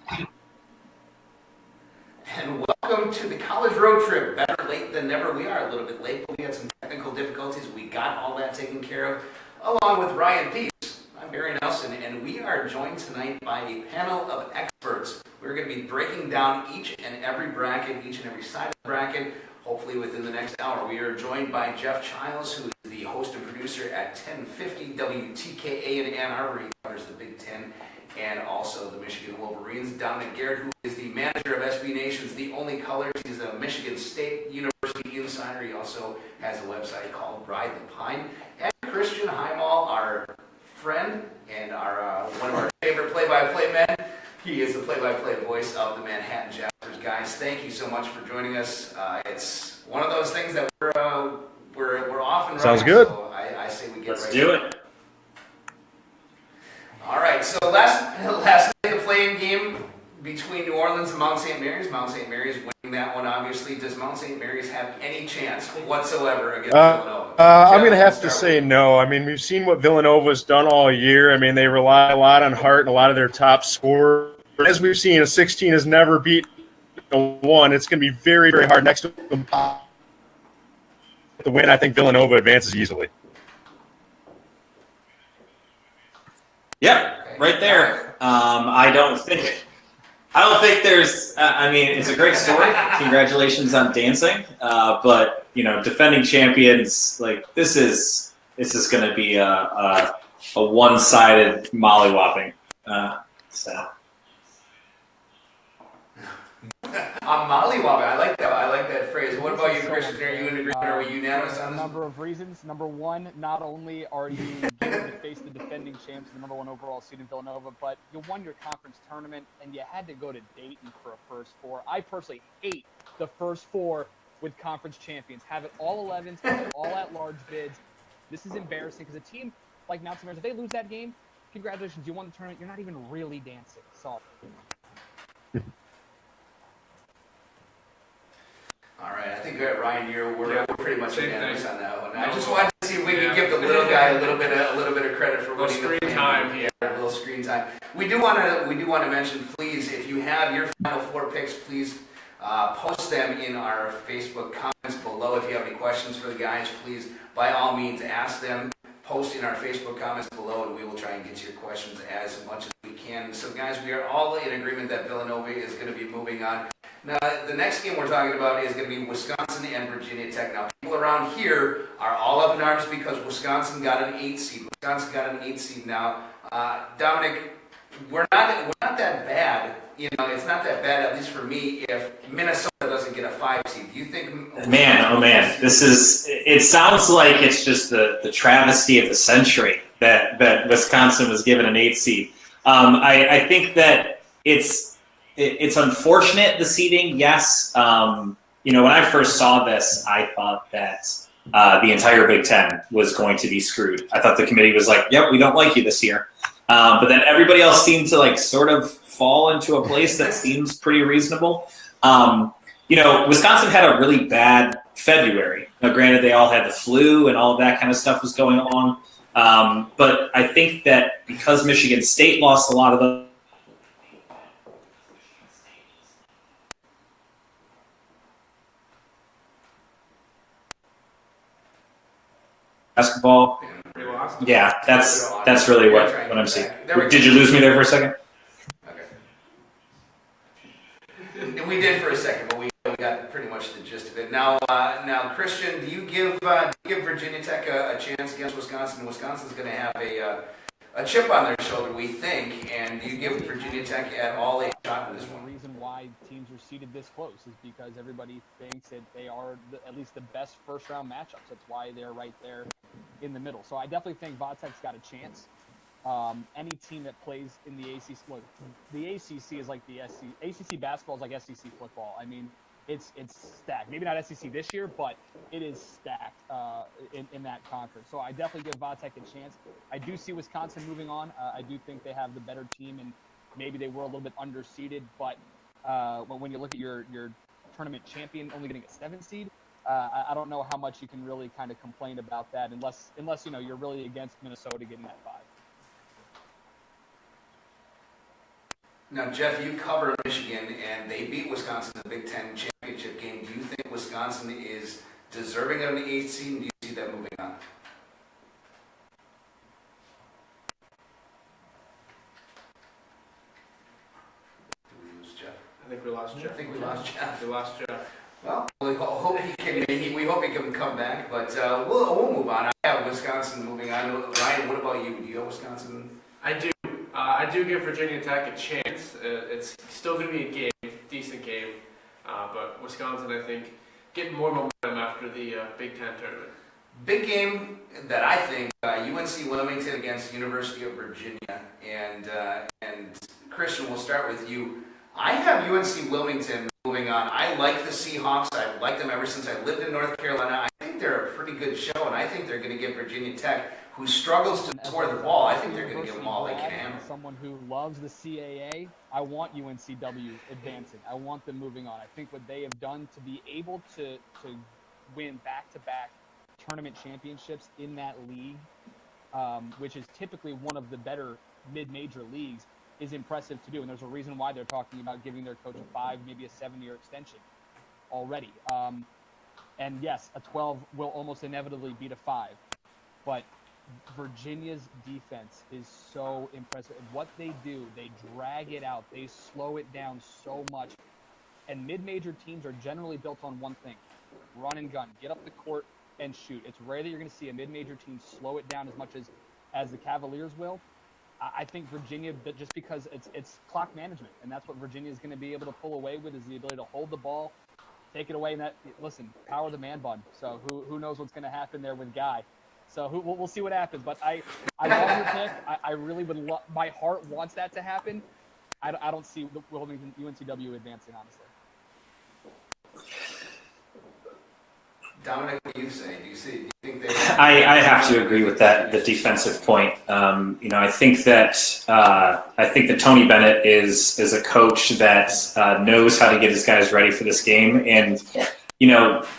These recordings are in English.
And welcome to the college road trip. Better late than never. We are a little bit late, but we had some technical difficulties. We got all that taken care of, along with Ryan Peace. I'm Barry Nelson, and we are joined tonight by a panel of experts. We're going to be breaking down each and every bracket, each and every side of the bracket, hopefully within the next hour. We are joined by Geoff Chiles, who is the host and producer at 1050 WTKA in Ann Arbor. He covers the Big Ten and also the Michigan Wolverines. Down Garrett, who is the manager of SB Nation's The Only Colors. He's a Michigan State University insider. He also has a website called Ride the Pine. And Christian Heimall, our friend and our one of our favorite play-by-play men. He is the play-by-play voice of the Manhattan Jaspers. Guys, thank you so much for joining us. It's one of those things that we're off and running. Sounds good. So I say we get Let's right do to it. All right, so last night the playing game between New Orleans and Mount St. Mary's. Mount St. Mary's winning that one, obviously. Does Mount St. Mary's have any chance whatsoever against Villanova? I'm going to have to say no. I mean, we've seen what Villanova's done all year. I mean, they rely a lot on Hart and a lot of their top scorers. As we've seen, a 16 has never beat a 1. It's going to be very, very hard next to them. The win, I think Villanova advances easily. Yep, right there. I don't think there's. I mean, it's a great story. Congratulations on dancing. But defending champions, like this is going to be a one-sided mollywhopping. So. I'm mollywobbing. I like that. I like that phrase. What about you, Christian? Are you in agreement? Are we unanimous on this? A number of reasons. Number one, not only are you going to face the defending champs, the number 1 overall seed in Villanova, but you won your conference tournament and you had to go to Dayton for a first four. I personally hate the first four with conference champions. Have it all 11s, have it all at-large bids. This is embarrassing because a team like Mount St. Mary's, if they lose that game, congratulations, you won the tournament. You're not even really dancing. Sorry. All right, I think Ryan, we're pretty much unanimous on that one. I just wanted to see if we could give the little guy a little bit of credit for winning the screen time. Yeah, a little screen time. We do want to mention, please, if you have your final 4 picks, please post them in our Facebook comments below. If you have any questions for the guys, please, by all means, ask them. Post in our Facebook comments below, and we will try and get to your questions as much as we can. So, guys, we are all in agreement that Villanova is going to be moving on. Now, the next game we're talking about is going to be Wisconsin and Virginia Tech. Now, people around here are all up in arms because Wisconsin got an 8 seed. Now, Dominic, we're not that bad. It's not that bad, at least for me, if Minnesota doesn't get a 5 seed. Do you think? Man, it sounds like it's just the travesty of the century that Wisconsin was given an 8 seed. I think that it's unfortunate, the seeding, yes. When I first saw this, I thought that the entire Big Ten was going to be screwed. I thought the committee was like, yep, we don't like you this year. But then everybody else seemed to sort of fall into a place that seems pretty reasonable. Wisconsin had a really bad February. Now, granted, they all had the flu and all of that kind of stuff was going on. But I think that because Michigan State lost a lot of the basketball. Yeah, that's really what I'm seeing. Did you lose me there for a second? Okay. We did for a second, but we got pretty much the gist of it. Now, Christian, do you give Virginia Tech a chance against Wisconsin? Wisconsin's going to have a chip on their shoulder, we think, and do you give Virginia Tech at all a shot in this one? The reason why teams are seated this close is because everybody thinks that they are at least the best first-round matchups. That's why they're right there in the middle. So I definitely think Vatech's got a chance. Any team that plays in the ACC, look, the ACC is like the SEC. ACC basketball is like SEC football. I mean, it's stacked. Maybe not SEC this year, but it is stacked in that conference. So I definitely give Vatech a chance. I do see Wisconsin moving on. I do think they have the better team, and maybe they were a little bit underseeded. But when you look at your tournament champion only getting a 7 seed, I don't know how much you can really kind of complain about that unless you're really against Minnesota getting that 5. Now, Jeff, you cover Michigan, and they beat Wisconsin in the Big Ten championship game. Do you think Wisconsin is deserving of an 8th seed, and do you see that moving on? Did we lose Jeff? I think we lost Jeff. I think we lost Jeff. We lost Jeff. Well, we hope he can come back, but we'll move on. I have Wisconsin moving on. Ryan, what about you? Do you have Wisconsin? I do. I do give Virginia Tech a chance. It's still going to be a game, decent game, but Wisconsin, I think, getting more momentum after the Big Ten tournament. Big game that I think UNC Wilmington against University of Virginia, and Christian, we'll start with you. I have UNC Wilmington moving on. I like the Seahawks. I've liked them ever since I lived in North Carolina. I think they're a pretty good show, and I think they're going to give Virginia Tech, who struggles to score the ball, I think they're going to give them all they can handle. Someone who loves the CAA, I want UNCW advancing. I want them moving on. I think what they have done to be able to win back-to-back tournament championships in that league, which is typically one of the better mid-major leagues, is impressive to do. And there's a reason why they're talking about giving their coach a 5, maybe a 7-year extension already. And yes, a 12 will almost inevitably beat a 5. But Virginia's defense is so impressive. What they do, they drag it out. They slow it down so much. And mid-major teams are generally built on one thing: run and gun. Get up the court and shoot. It's rare that you're going to see a mid-major team slow it down as much as the Cavaliers will. I think Virginia, just because it's clock management, and that's what Virginia is going to be able to pull away with, is the ability to hold the ball, take it away, and listen, power the man bun. So who knows what's going to happen there with Guy. So we'll see what happens. But I love your pick. I really would love. My heart wants that to happen. I don't see Wilmington UNCW advancing, honestly. Dominic, what do you say? Do you think they? I have to agree with that. The defensive point. I think that Tony Bennett is a coach that knows how to get his guys ready for this game. And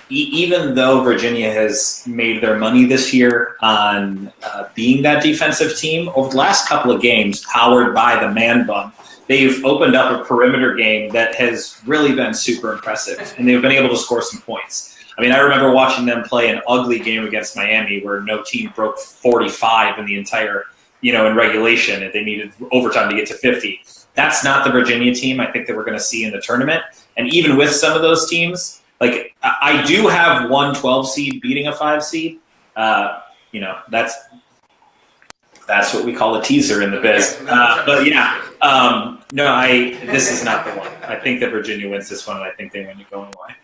even though Virginia has made their money this year on being that defensive team, over the last couple of games, powered by the man bun, they've opened up a perimeter game that has really been super impressive, and they've been able to score some points. I mean, I remember watching them play an ugly game against Miami where no team broke 45 in the entire, in regulation, and they needed overtime to get to 50. That's not the Virginia team I think that we're going to see in the tournament. And even with some of those teams, like I do have one 12 seed beating a 5 seed. That's what we call a teaser in the biz. This is not the one. I think that Virginia wins this one, and I think they win it going away.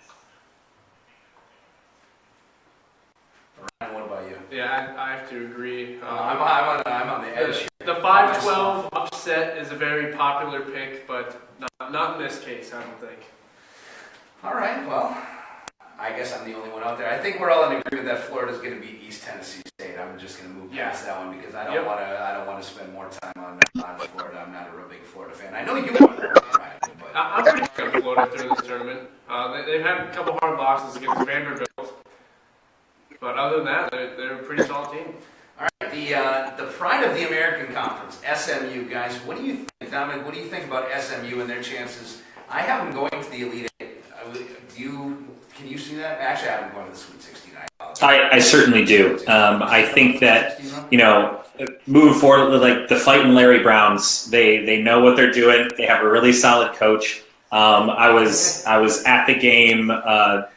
What about you? Yeah, I have to agree. I'm on the edge. The 5-12 upset is a very popular pick, but not in this case, I don't think. All right, well, I guess I'm the only one out there. I think we're all in agreement that Florida's going to beat East Tennessee State. I'm just going to move past that one because I don't want to spend more time on Florida. I'm not a real big Florida fan. I know you are, right? But I'm pretty good on Florida through this tournament. They've had a couple hard losses against Vanderbilt. But other than that, they're a pretty solid team. All right, the pride of the American Conference, SMU, guys. What do you think, Dominic? What do you think about SMU and their chances? I have them going to the Elite Eight. Can you see that? Actually, I have them going to the Sweet 16. I certainly do. I think that moving forward, like the fighting Larry Browns, they know what they're doing. They have a really solid coach. I was at the game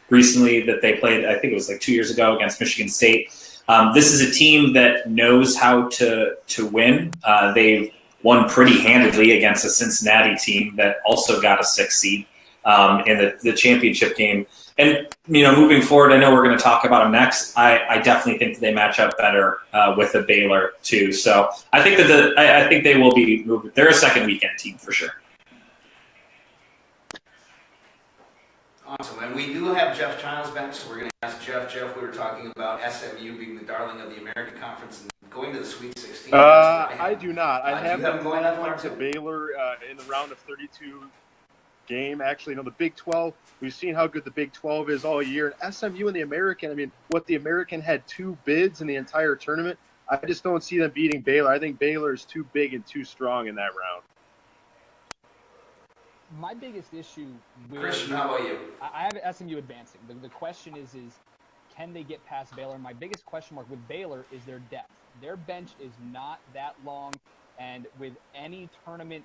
recently that they played, I think it was like 2 years ago against Michigan State. This is a team that knows how to win. They've won pretty handedly against a Cincinnati team that also got a 6 seed in the championship game. And, moving forward, I know we're going to talk about them next. I definitely think that they match up better with a Baylor too. So I think that I think they will be moving. They're a second weekend team for sure. Awesome, and we do have Geoff Chiles back, so we're going to ask Jeff. Jeff, we were talking about SMU being the darling of the American Conference and going to the Sweet 16. I do not. I have them going that far to Baylor in the round of 32 game. Actually, the Big 12, we've seen how good the Big 12 is all year. And SMU and the American, the American had 2 bids in the entire tournament. I just don't see them beating Baylor. I think Baylor is too big and too strong in that round. My biggest issue with Christian, how about you? I have SMU advancing. The question is can they get past Baylor? My biggest question mark with Baylor is their depth. Their bench is not that long, and with any tournament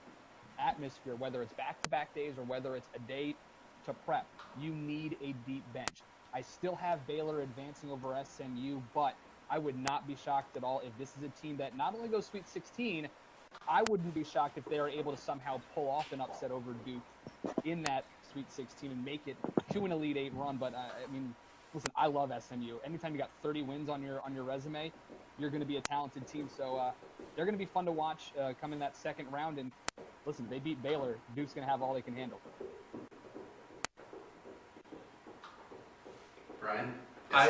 atmosphere, whether it's back-to-back days or whether it's a day to prep, you need a deep bench. I still have Baylor advancing over SMU, but I would not be shocked at all if this is a team that not only goes Sweet 16, I wouldn't be shocked if they are able to somehow pull off an upset over Duke in that Sweet 16 and make it to an Elite Eight run. But I mean, listen, I love SMU. Anytime you got 30 wins on your resume, you're going to be a talented team. So they're going to be fun to watch come in that second round. And listen, they beat Baylor. Duke's going to have all they can handle. Brian? I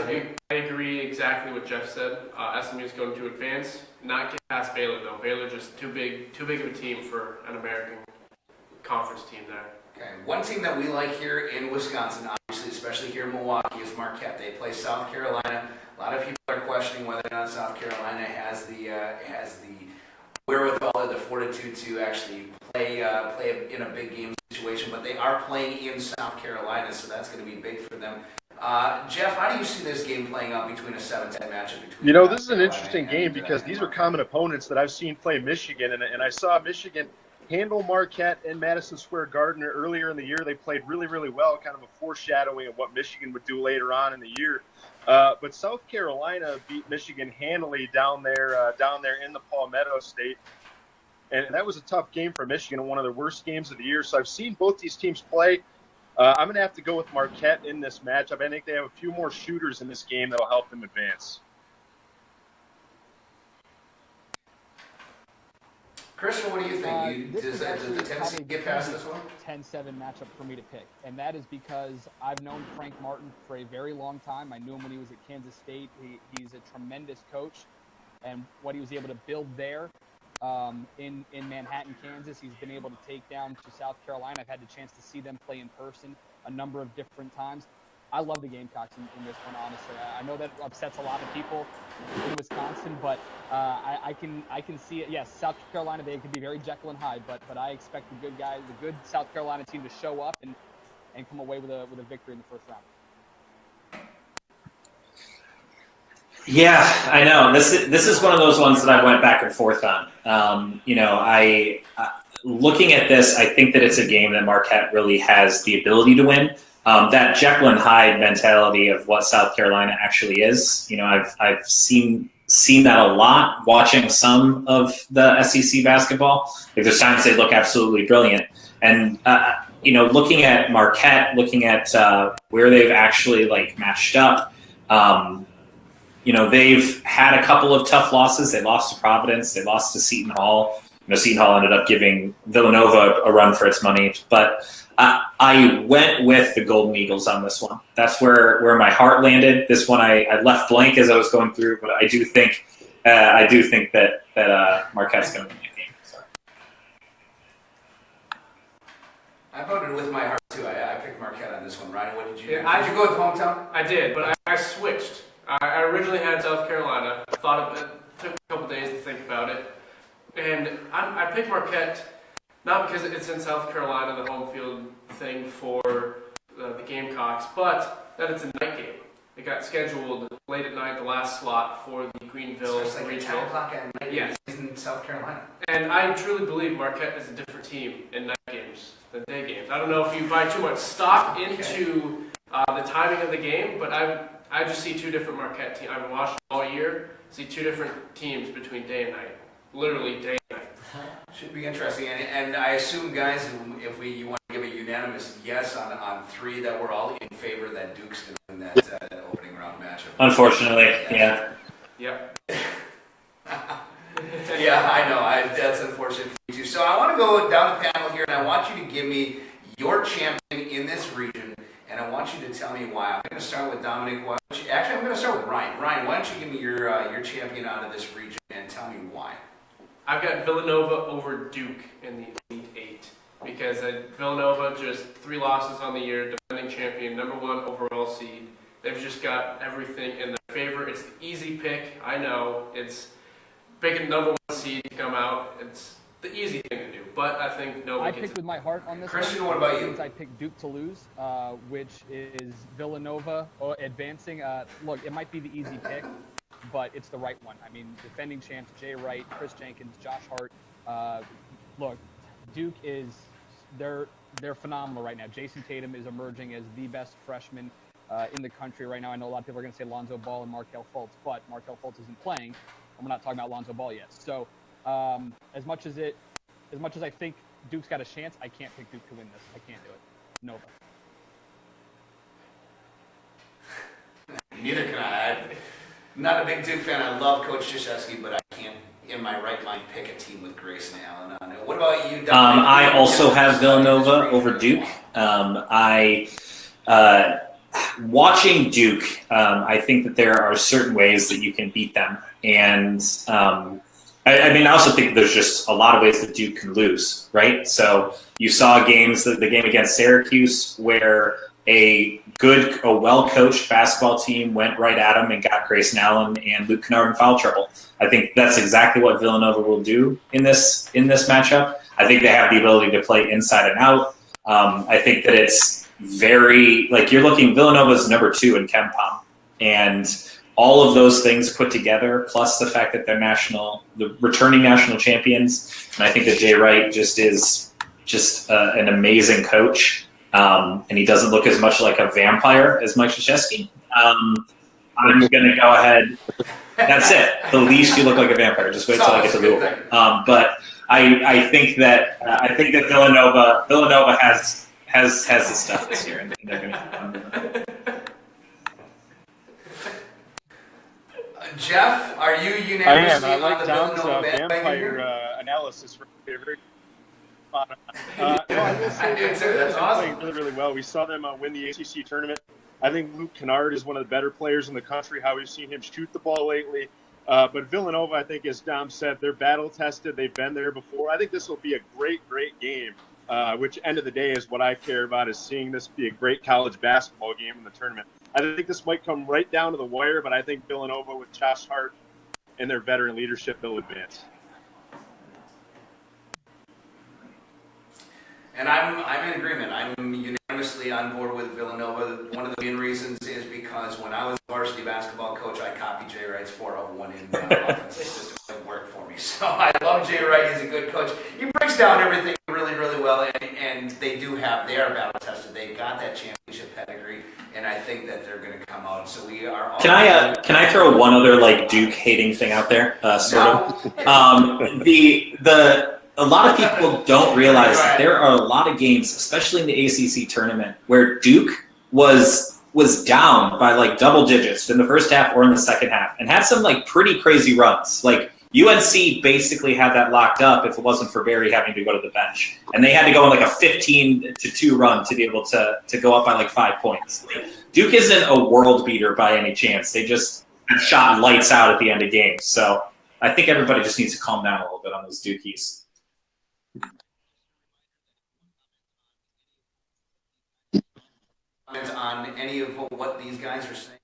agree exactly what Geoff said. SMU is going to advance, not get past Baylor though. Baylor just too big of a team for an American Conference team there. Okay, one team that we like here in Wisconsin, obviously, especially here in Milwaukee, is Marquette. They play South Carolina. A lot of people are questioning whether or not South Carolina has the wherewithal or the fortitude to actually play in a big game situation, but they are playing in South Carolina, so that's going to be big for them. Geoff, how do you see this game playing out between a 7-10 matchup between? This is an interesting game because these are common opponents that I've seen play Michigan, and I saw Michigan handle Marquette in Madison Square Garden earlier in the year. They played really, really well, kind of a foreshadowing of what Michigan would do later on in the year. But South Carolina beat Michigan handily down there in the Palmetto State. And that was a tough game for Michigan, one of the worst games of the year. So I've seen both these teams play. I'm going to have to go with Marquette in this matchup. I think they have a few more shooters in this game that will help them advance. Christian, what do you think? Does the probably Tennessee get past this one? 10-7 matchup for me to pick, and that is because I've known Frank Martin for a very long time. I knew him when he was at Kansas State. He's a tremendous coach, and what he was able to build there in Manhattan, Kansas, he's been able to take down to South Carolina. I've had the chance to see them play in person a number of different times. I love the Gamecocks in this one, honestly. I know that upsets a lot of people in Wisconsin, but I can see it. Yes, South Carolina, they could be very Jekyll and Hyde, but I expect the good South Carolina team to show up and come away with a victory in the first round. Yeah, I know. This is one of those ones that I went back and forth on. Looking at this, I think that it's a game that Marquette really has the ability to win. That Jekyll and Hyde mentality of what South Carolina actually is. I've seen that a lot watching some of the SEC basketball. There's times they look absolutely brilliant, and looking at Marquette, looking at where they've actually matched up. They've had a couple of tough losses. They lost to Providence. They lost to Seton Hall. Seton Hall ended up giving Villanova a run for its money. But I went with the Golden Eagles on this one. That's where my heart landed. This one I left blank as I was going through, but I do think that Marquette's going to win the game. So. I voted with my heart too. I picked Marquette on this one. Ryan, what did you do? Yeah, Did you go with hometown? I did, but I switched. I originally had South Carolina. I thought it took a couple days to think about it. And I picked Marquette not because it's in South Carolina, the home field thing for the Gamecocks, but that it's a night game. It got scheduled late at night, the last slot for the Greenville So it's like 10 o'clock at night. Yes. In South Carolina. And I truly believe Marquette is a different team in night games than day games. I don't know if you buy too much stock into the timing of the game, but I just see two different Marquette teams. I've watched all year, see two different teams between day and night. Literally day and night. Should be interesting. And I assume, guys, if you want to give a unanimous yes on three, that we're all in favor that Duke's going to win that opening round matchup. Unfortunately, yeah. Yep. Yeah, I know. That's unfortunate for you too. So I want to go down the panel here, and I want you to give me your champion in this region, and I want you to tell me why. I'm going to start with Dominic. Actually, I'm going to start with Ryan. Ryan, why don't you give me your champion out of this region and tell me why? I've got Villanova over Duke in the Elite Eight because Villanova just 3 losses on the year, defending champion, #1 overall seed. They've just got everything in their favor. It's the easy pick. I know it's picking #1 seed to come out. the easy thing to do. But I think nobody I picked with my heart on this. Christian, one. what about you? I picked Duke to lose, which is Villanova advancing. Look, it might be the easy pick, but it's the right one. I mean, defending champs Jay Wright, Chris Jenkins, Josh Hart. Look, Duke they're phenomenal right now. Jason Tatum is emerging as the best freshman in the country right now. I know a lot of people are going to say Lonzo Ball and Markelle Fultz, but Markelle Fultz isn't playing, and we're not talking about Lonzo Ball yet. So as much as I think Duke's got a chance, I can't pick Duke to win this. I can't do it. Nova. Neither can I. I'm not a big Duke fan. I love Coach Krzyzewski, but I can't, in my right mind, pick a team with Grayson Allen on it. What about you, Dominic? I also have Villanova over Duke. Watching Duke, I think that there are certain ways that you can beat them. And I also think there's just a lot of ways that Duke can lose, right? So you saw games, the game against Syracuse, where a well-coached basketball team went right at them and got Grayson Allen and Luke Kennard in foul trouble. I think that's exactly what Villanova will do in this matchup. I think they have the ability to play inside and out. I think that it's very, you're looking, Villanova's number 2 in KenPom. And all of those things put together, plus the fact that they're the returning national champions. And I think that Jay Wright is an amazing coach. And he doesn't look as much like a vampire as Mike Krzyzewski. I'm going to go ahead. That's it. The least you look like a vampire. Just wait till I get to Louisville. But I think that Villanova has the stuff this year, and they're going to. Jeff, are you unanimously I on like the Dom's Villanova vampire analysis. Very spot on. I will say I do too. That's awesome. Playing really, really well. We saw them win the ACC tournament. I think Luke Kennard is one of the better players in the country. How we've seen him shoot the ball lately. But Villanova, I think, as Dom said, they're battle tested. They've been there before. I think this will be a great, great game. Which end of the day is what I care about, is seeing this be a great college basketball game in the tournament. I think this might come right down to the wire, but I think Villanova with Josh Hart and their veteran leadership will advance. And I'm in agreement. I'm unanimously on board with Villanova. One of the main reasons is because when I was a varsity basketball coach, I copied Jay Wright's 4-1 in offense. It just didn't work for me. So I love Jay Wright. He's a good coach. He breaks down everything really, really well, and they are battle tested. They've got that championship pedigree, and I think that they're going to come out. So we are. All Can I throw one other Duke hating thing out there? A lot of people don't realize that there are a lot of games, especially in the ACC tournament, where Duke was down by double digits in the first half or in the second half, and had some pretty crazy runs. UNC basically had that locked up if it wasn't for Barry having to go to the bench, and they had to go on a 15-2 run to be able to go up by 5 points. Duke isn't a world beater by any chance. They just shot lights out at the end of games. So I think everybody just needs to calm down a little bit on those Dukies. On any of what these guys are saying?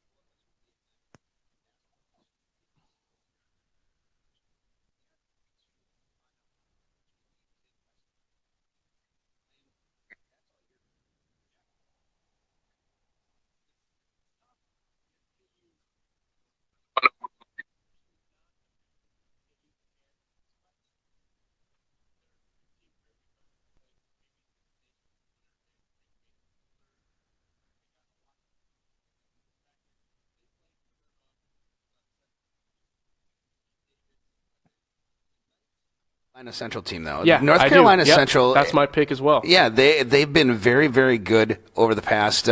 Carolina Central team, though. Yeah, North Carolina Central. That's my pick as well. Yeah, they've been very, very good over the past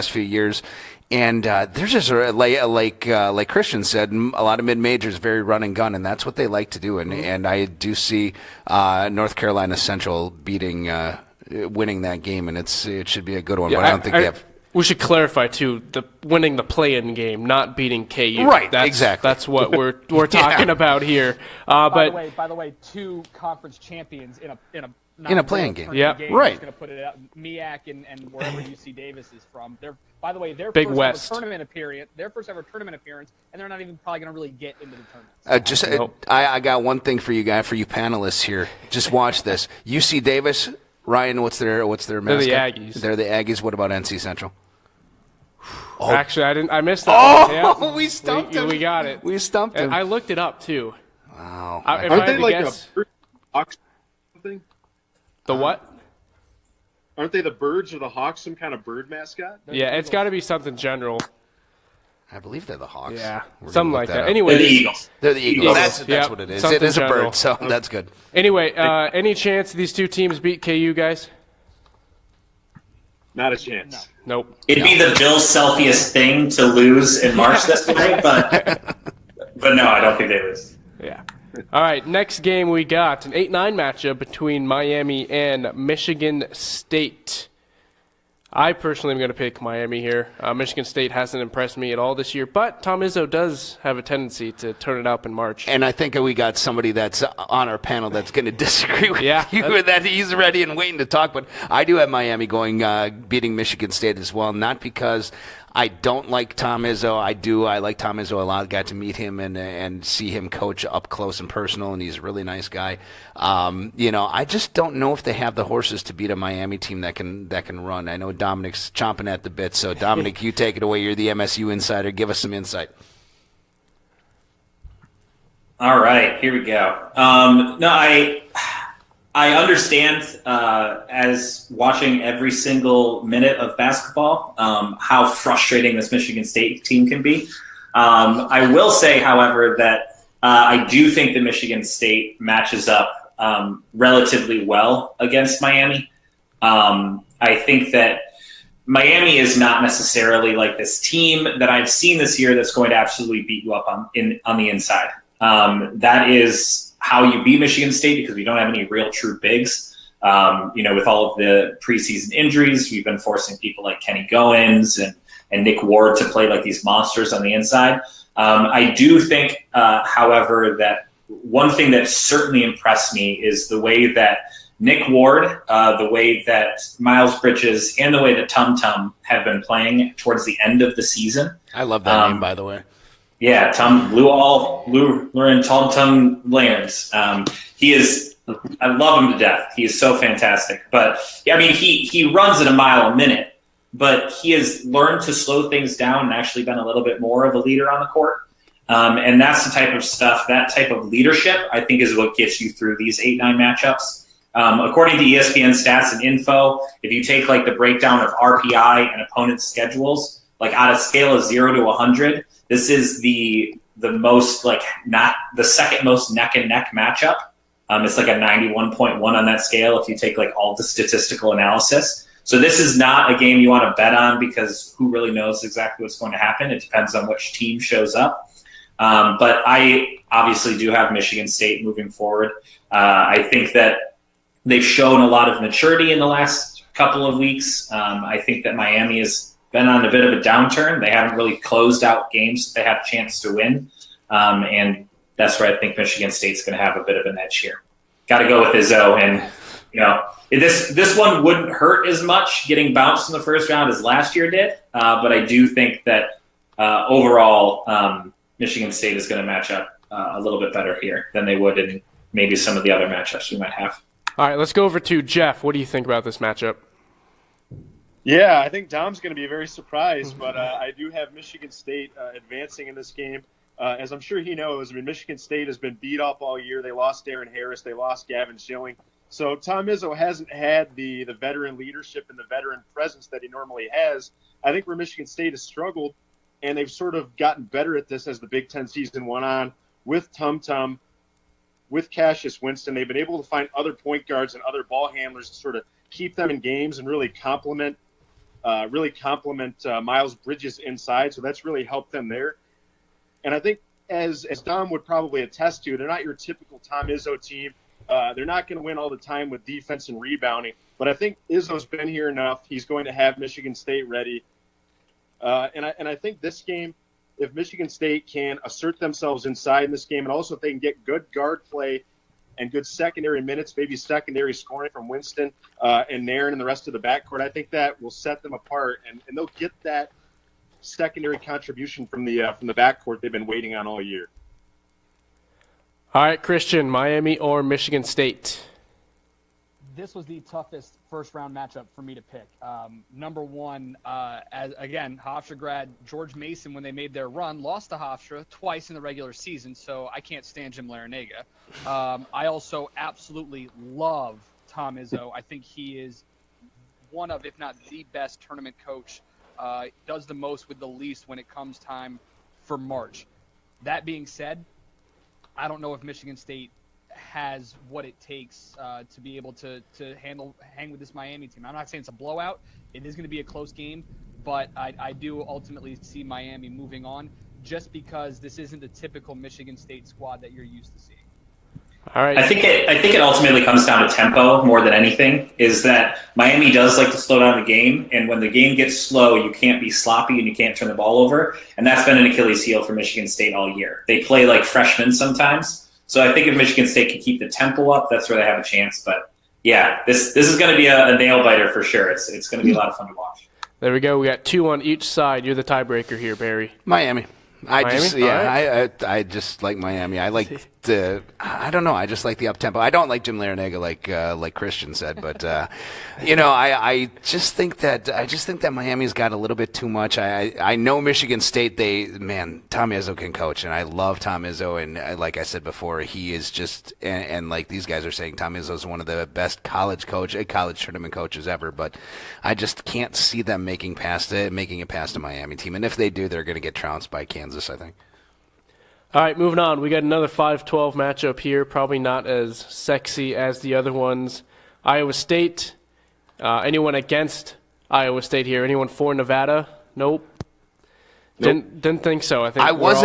few years, and they're just like Christian said, a lot of mid majors, very run and gun, and that's what they like to do. And I do see North Carolina Central winning that game, and it should be a good one. Yeah, but I don't think they have. We should clarify too: winning the play-in game, not beating KU. Right, That's, exactly. That's what we're talking about here. By the way, 2 conference champions in a playing game. Yeah, right. Just going to put it out. MEAC and wherever UC Davis is from. By the way, their Big first West. ever tournament appearance, and they're not even probably going to really get into the tournament. I got one thing for you guys, for you panelists here. Just watch this. UC Davis, Ryan. What's their mascot? They're the Aggies. They're the Aggies. What about NC Central? Oh. Actually, I missed that. Oh, we stumped him. We got it. We stumped him. I looked it up too. Wow. Aren't they like a bird Hawks something? The what? Aren't they the Birds or the Hawks, some kind of bird mascot? Yeah, it's got to be something general. I believe they're the Hawks. Yeah, We're something like that. Up. Anyway, They're the Eagles. They're the Eagles. Eagles. That's what it is. Something It is a general. bird, so that's good. Anyway, any chance these 2 teams beat KU, guys? Not a chance. Nope. It'd be the Bill Selfiest thing to lose in March this way, but no, I don't think they lose. Yeah. All right, next game we got an 8-9 matchup between Miami and Michigan State. I personally am going to pick Miami here. Michigan State hasn't impressed me at all this year, but Tom Izzo does have a tendency to turn it up in March. And I think we got somebody that's on our panel that's going to disagree with you with that. He's ready and waiting to talk, but I do have Miami beating Michigan State as well, not because I don't like Tom Izzo. I like Tom Izzo a lot. Got to meet him and see him coach up close and personal, and he's a really nice guy. I just don't know if they have the horses to beat a Miami team that can run. I know Dominic's chomping at the bit, so Dominic, you take it away. You're the MSU insider. Give us some insight. All right, here we go. I understand, as watching every single minute of basketball, how frustrating this Michigan State team can be. I will say, however, that I do think that Michigan State matches up relatively well against Miami. I think that Miami is not necessarily like this team that I've seen this year that's going to absolutely beat you up on the inside. That is how you beat Michigan State, because we don't have any real true bigs. With all of the preseason injuries, we've been forcing people like Kenny Goins and Nick Ward to play like these monsters on the inside. I do think, however, that one thing that certainly impressed me is the way that Nick Ward, the way that Miles Bridges, and the way that Tum Tum have been playing towards the end of the season. I love that name, by the way. Yeah, Lurin Tum Tum Lands. He is, I love him to death. He is so fantastic. But yeah, I mean, he runs at a mile a minute, but he has learned to slow things down and actually been a little bit more of a leader on the court. And that's the type of stuff, that type of leadership, I think, is what gets you through these 8-9 matchups. According to ESPN stats and info, if you take like the breakdown of RPI and opponents' schedules, like on a scale of 0 to 100, this is the most not the second most neck and neck matchup. It's like a 91.1 on that scale if you take like all the statistical analysis. So this is not a game you want to bet on, because who really knows exactly what's going to happen? It depends on which team shows up. But I obviously do have Michigan State moving forward. I think that they've shown a lot of maturity in the last couple of weeks. I think that Miami has been on a bit of a downturn. They haven't really closed out games that they had a chance to win. And that's where I think Michigan State's going to have a bit of an edge here. Got to go with Izzo. And, this one wouldn't hurt as much getting bounced in the first round as last year did. But I do think that overall Michigan State is going to match up a little bit better here than they would in maybe some of the other matchups we might have. All right, let's go over to Geoff. What do you think about this matchup? Yeah, I think Dom's going to be very surprised, but I do have Michigan State advancing in this game. As I'm sure he knows, Michigan State has been beat up all year. They lost Darren Harris. They lost Gavin Schilling. So Tom Izzo hasn't had the veteran leadership and the veteran presence that he normally has. I think where Michigan State has struggled, and they've sort of gotten better at this as the Big Ten season went on, with Tum Tum, with Cassius Winston, they've been able to find other point guards and other ball handlers to sort of keep them in games and really complement Miles Bridges inside. So that's really helped them there. And I think, as Dom would probably attest to, they're not your typical Tom Izzo team. They're not going to win all the time with defense and rebounding. But I think Izzo's been here enough. He's going to have Michigan State ready. And I think this game, if Michigan State can assert themselves inside in this game, and also if they can get good guard play and good secondary minutes, maybe secondary scoring from Winston and Nairn and the rest of the backcourt, I think that will set them apart, and they'll get that secondary contribution from the backcourt they've been waiting on all year. All right, Christian, Miami or Michigan State? This was the toughest first-round matchup for me to pick. Number one, again, Hofstra grad George Mason, when they made their run, lost to Hofstra twice in the regular season, so I can't stand Jim Larinaga. I also absolutely love Tom Izzo. I think he is one of, if not the best tournament coach, does the most with the least when it comes time for March. That being said, I don't know if Michigan State has what it takes to be able to hang with this Miami team. I'm not saying it's a blowout. It is going to be a close game, but I do ultimately see Miami moving on just because this isn't the typical Michigan State squad that you're used to seeing. All right. I think it ultimately comes down to tempo more than anything, is that Miami does like to slow down the game, and when the game gets slow, you can't be sloppy and you can't turn the ball over, and that's been an Achilles heel for Michigan State all year. They play like freshmen sometimes, so I think if Michigan State can keep the tempo up, that's where they have a chance. But yeah, this is going to be a nail biter for sure. It's going to be a lot of fun to watch. There we go. We got 2 on each side. You're the tiebreaker here, Barry. Miami. I just like Miami. I like I don't know. I just like the up tempo. I don't like Jim Larinaga like Christian said, but I just think that Miami's got a little bit too much. I know Michigan State. Tom Izzo can coach, and I love Tom Izzo. And like I said before, he is just and like these guys are saying, Tom Izzo is one of the best college tournament coaches ever. But I just can't see them making it past a Miami team. And if they do, they're going to get trounced by Kansas, I think. All right, moving on. We got another 5-12 matchup here, probably not as sexy as the other ones. Iowa State, anyone against Iowa State here? Anyone for Nevada? Nope. Didn't think so. I think I was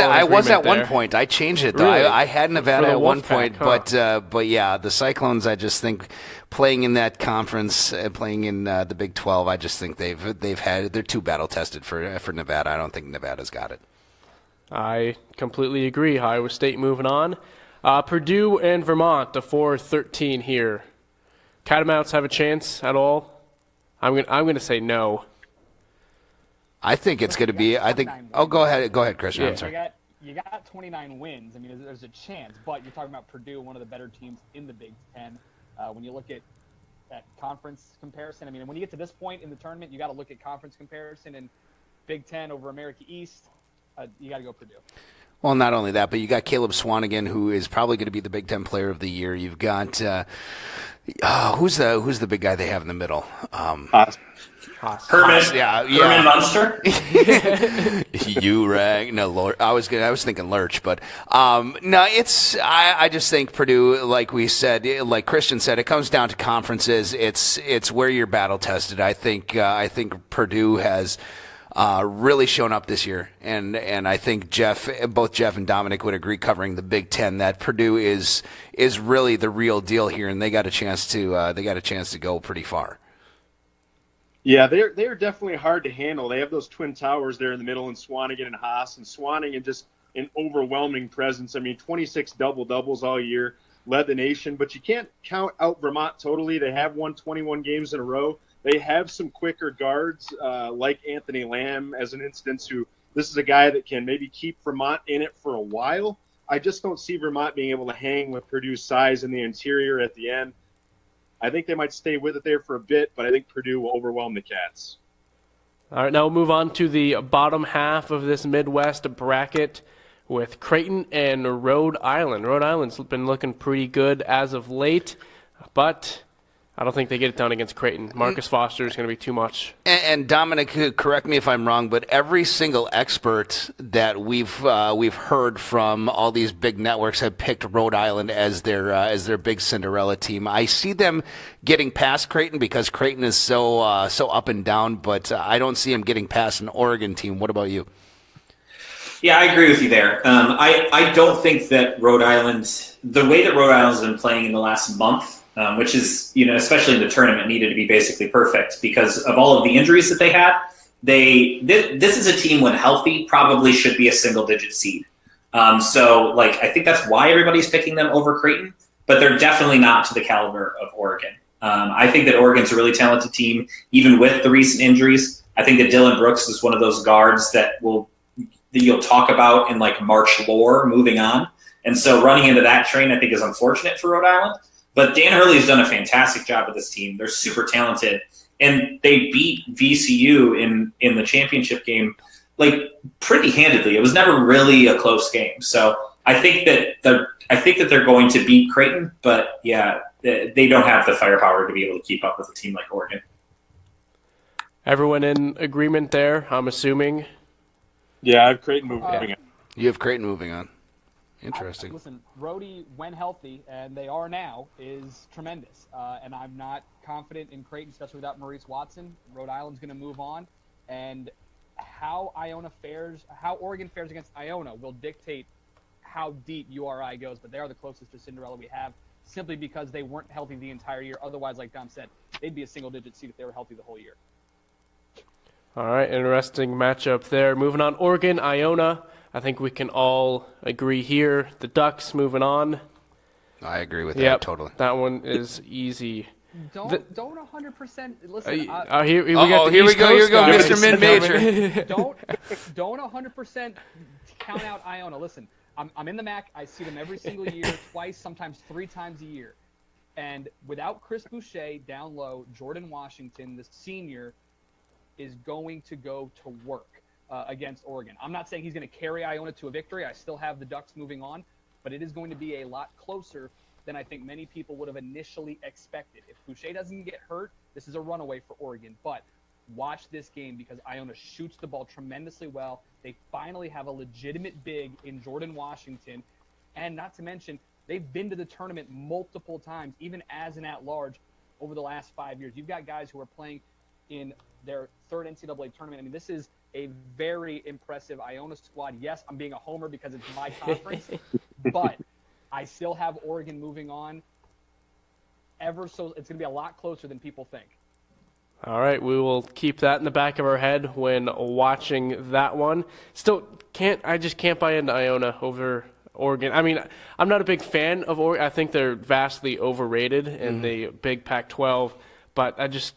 at one point. I changed it, though. Really? I had Nevada at one point, huh? but yeah, the Cyclones, I just think playing in that conference, playing in the Big 12, I just think they're too battle-tested for Nevada. I don't think Nevada's got it. I completely agree. Iowa State moving on. Purdue and Vermont, the 4-13 here. Catamounts have a chance at all? I'm gonna say no. I think it's going to be. Go ahead, Christian. Yeah. I'm sorry. You got 29 wins. I mean, there's a chance, but you're talking about Purdue, one of the better teams in the Big Ten. When you look at conference comparison, I mean, when you get to this point in the tournament, you got to look at conference comparison and Big Ten over America East. You got to go Purdue. Well, not only that, but you got Caleb Swanigan, who is probably going to be the Big Ten Player of the Year. You've got who's the big guy they have in the middle? Herman Herman Munster. I was thinking Lurch, but no, I just think Purdue, like we said, like Christian said, it comes down to conferences. It's where you're battle tested. I think Purdue has really shown up this year, and I think both Geoff and Dominic would agree, covering the Big Ten, that Purdue is really the real deal here, and they got a chance to go pretty far. Yeah, they're definitely hard to handle. They have those twin towers there in the middle, and Swanigan and Haas, and Swanigan just an overwhelming presence. I mean, 26 double-doubles all year, led the nation, but you can't count out Vermont totally. They have won 21 games in a row. They have some quicker guards like Anthony Lamb, as an instance, this is a guy that can maybe keep Vermont in it for a while. I just don't see Vermont being able to hang with Purdue's size in the interior at the end. I think they might stay with it there for a bit, but I think Purdue will overwhelm the Cats. All right, now we'll move on to the bottom half of this Midwest bracket with Creighton and Rhode Island. Rhode Island's been looking pretty good as of late, but I don't think they get it done against Creighton. Marcus Foster is going to be too much. And Dominic, correct me if I'm wrong, but every single expert that we've heard from all these big networks have picked Rhode Island as their big Cinderella team. I see them getting past Creighton because Creighton is so up and down, but I don't see them getting past an Oregon team. What about you? Yeah, I agree with you there. I don't think that Rhode Island, the way that Rhode Island's been playing in the last month, which is, especially in the tournament, needed to be basically perfect because of all of the injuries that they had. this is a team when healthy probably should be a single-digit seed. So I think that's why everybody's picking them over Creighton, but they're definitely not to the caliber of Oregon. I think that Oregon's a really talented team, even with the recent injuries. I think that Dylan Brooks is one of those guards that you'll talk about in March lore moving on. And so running into that train, I think, is unfortunate for Rhode Island. But Dan Hurley's done a fantastic job with this team. They're super talented. And they beat VCU in the championship game pretty handedly. It was never really a close game. So I think that they're going to beat Creighton, but yeah, they don't have the firepower to be able to keep up with a team like Oregon. Everyone in agreement there, I'm assuming? Yeah, I have Creighton moving on. You have Creighton moving on. Interesting. Listen, Rhodey, when healthy, and they are now, is tremendous. And I'm not confident in Creighton, especially without Maurice Watson. Rhode Island's going to move on. And how Oregon fares against Iona will dictate how deep URI goes. But they are the closest to Cinderella we have, simply because they weren't healthy the entire year. Otherwise, like Dom said, they'd be a single-digit seed if they were healthy the whole year. All right, interesting matchup there. Moving on, Oregon, Iona. I think we can all agree here. The Ducks moving on. I agree with that totally. That one is easy. Don't 100% listen. Here we go. Here we go, Mr. Mid-Major. Don't 100% count out Iona. Listen, I'm in the MAC. I see them every single year, twice, sometimes 3 times a year. And without Chris Boucher down low, Jordan Washington, the senior, is going to go to work against Oregon. I'm not saying he's going to carry Iona to a victory. I still have the Ducks moving on, but it is going to be a lot closer than I think many people would have initially expected. If Boucher doesn't get hurt, this is a runaway for Oregon. But watch this game because Iona shoots the ball tremendously well. They finally have a legitimate big in Jordan Washington. And not to mention, they've been to the tournament multiple times, even as an at-large over the last 5 years. You've got guys who are playing in their third NCAA tournament. I mean, this is a very impressive Iona squad. Yes, I'm being a homer because it's my conference, but I still have Oregon moving on. It's going to be a lot closer than people think. All right, we will keep that in the back of our head when watching that one. I just can't buy into Iona over Oregon. I mean, I'm not a big fan of Oregon. I think they're vastly overrated in the Big Pac-12, but I just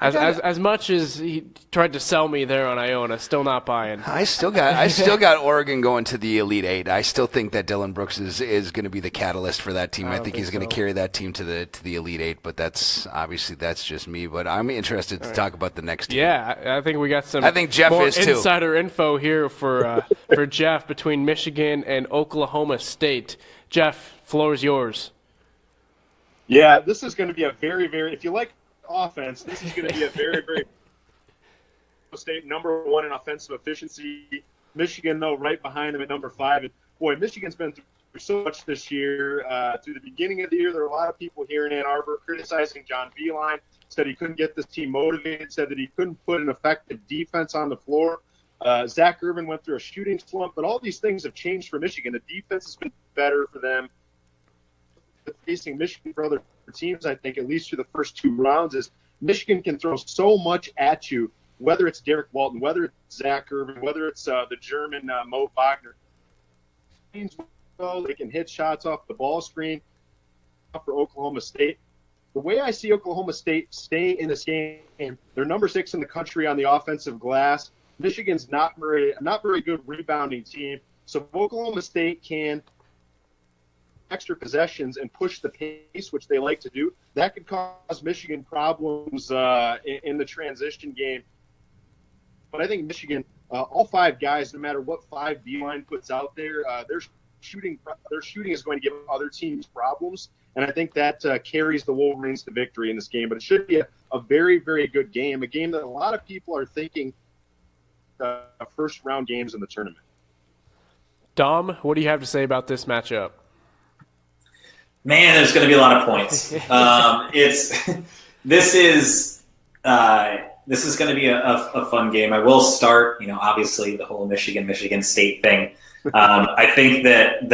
as much as he tried to sell me there on Iona, still not buying. I still got Oregon going to the Elite Eight. I still think that Dylan Brooks is going to be the catalyst for that team. I think he's going to carry that team to the Elite Eight. But that's just me. But I'm interested to talk about the next team. Yeah, I think we got some. I think Geoff more is too. Insider info here for Geoff between Michigan and Oklahoma State. Geoff, floor is yours. Yeah, this is going to be a very, very. If you like offense, this is going to be a very, very State number 1 in offensive efficiency. Michigan, though, right behind them at number 5. And boy, Michigan's been through so much this year. Through the beginning of the year, there were a lot of people here in Ann Arbor criticizing John Beilein, said he couldn't get this team motivated, said that he couldn't put an effective defense on the floor. Zach Irvin went through a shooting slump, but all these things have changed for Michigan. The defense has been better for them. Facing Michigan for other teams, I think, at least through the first 2 rounds, is Michigan can throw so much at you, whether it's Derek Walton, whether it's Zach Irvin, whether it's the German Mo Wagner. They can hit shots off the ball screen for Oklahoma State. The way I see Oklahoma State stay in this game, they're number 6 in the country on the offensive glass. Michigan's not very good rebounding team. So if Oklahoma State can extra possessions and push the pace, which they like to do, that could cause Michigan problems in the transition game. But I think Michigan, all 5 guys, no matter what 5B line puts out there, their shooting is going to give other teams problems, and I think that carries the Wolverines to victory in this game. But it should be a very, very good game, a game that a lot of people are thinking first-round games in the tournament. Dom, what do you have to say about this matchup? Man, there's going to be a lot of points. This is going to be a fun game. I will start, obviously the whole Michigan State thing. I think that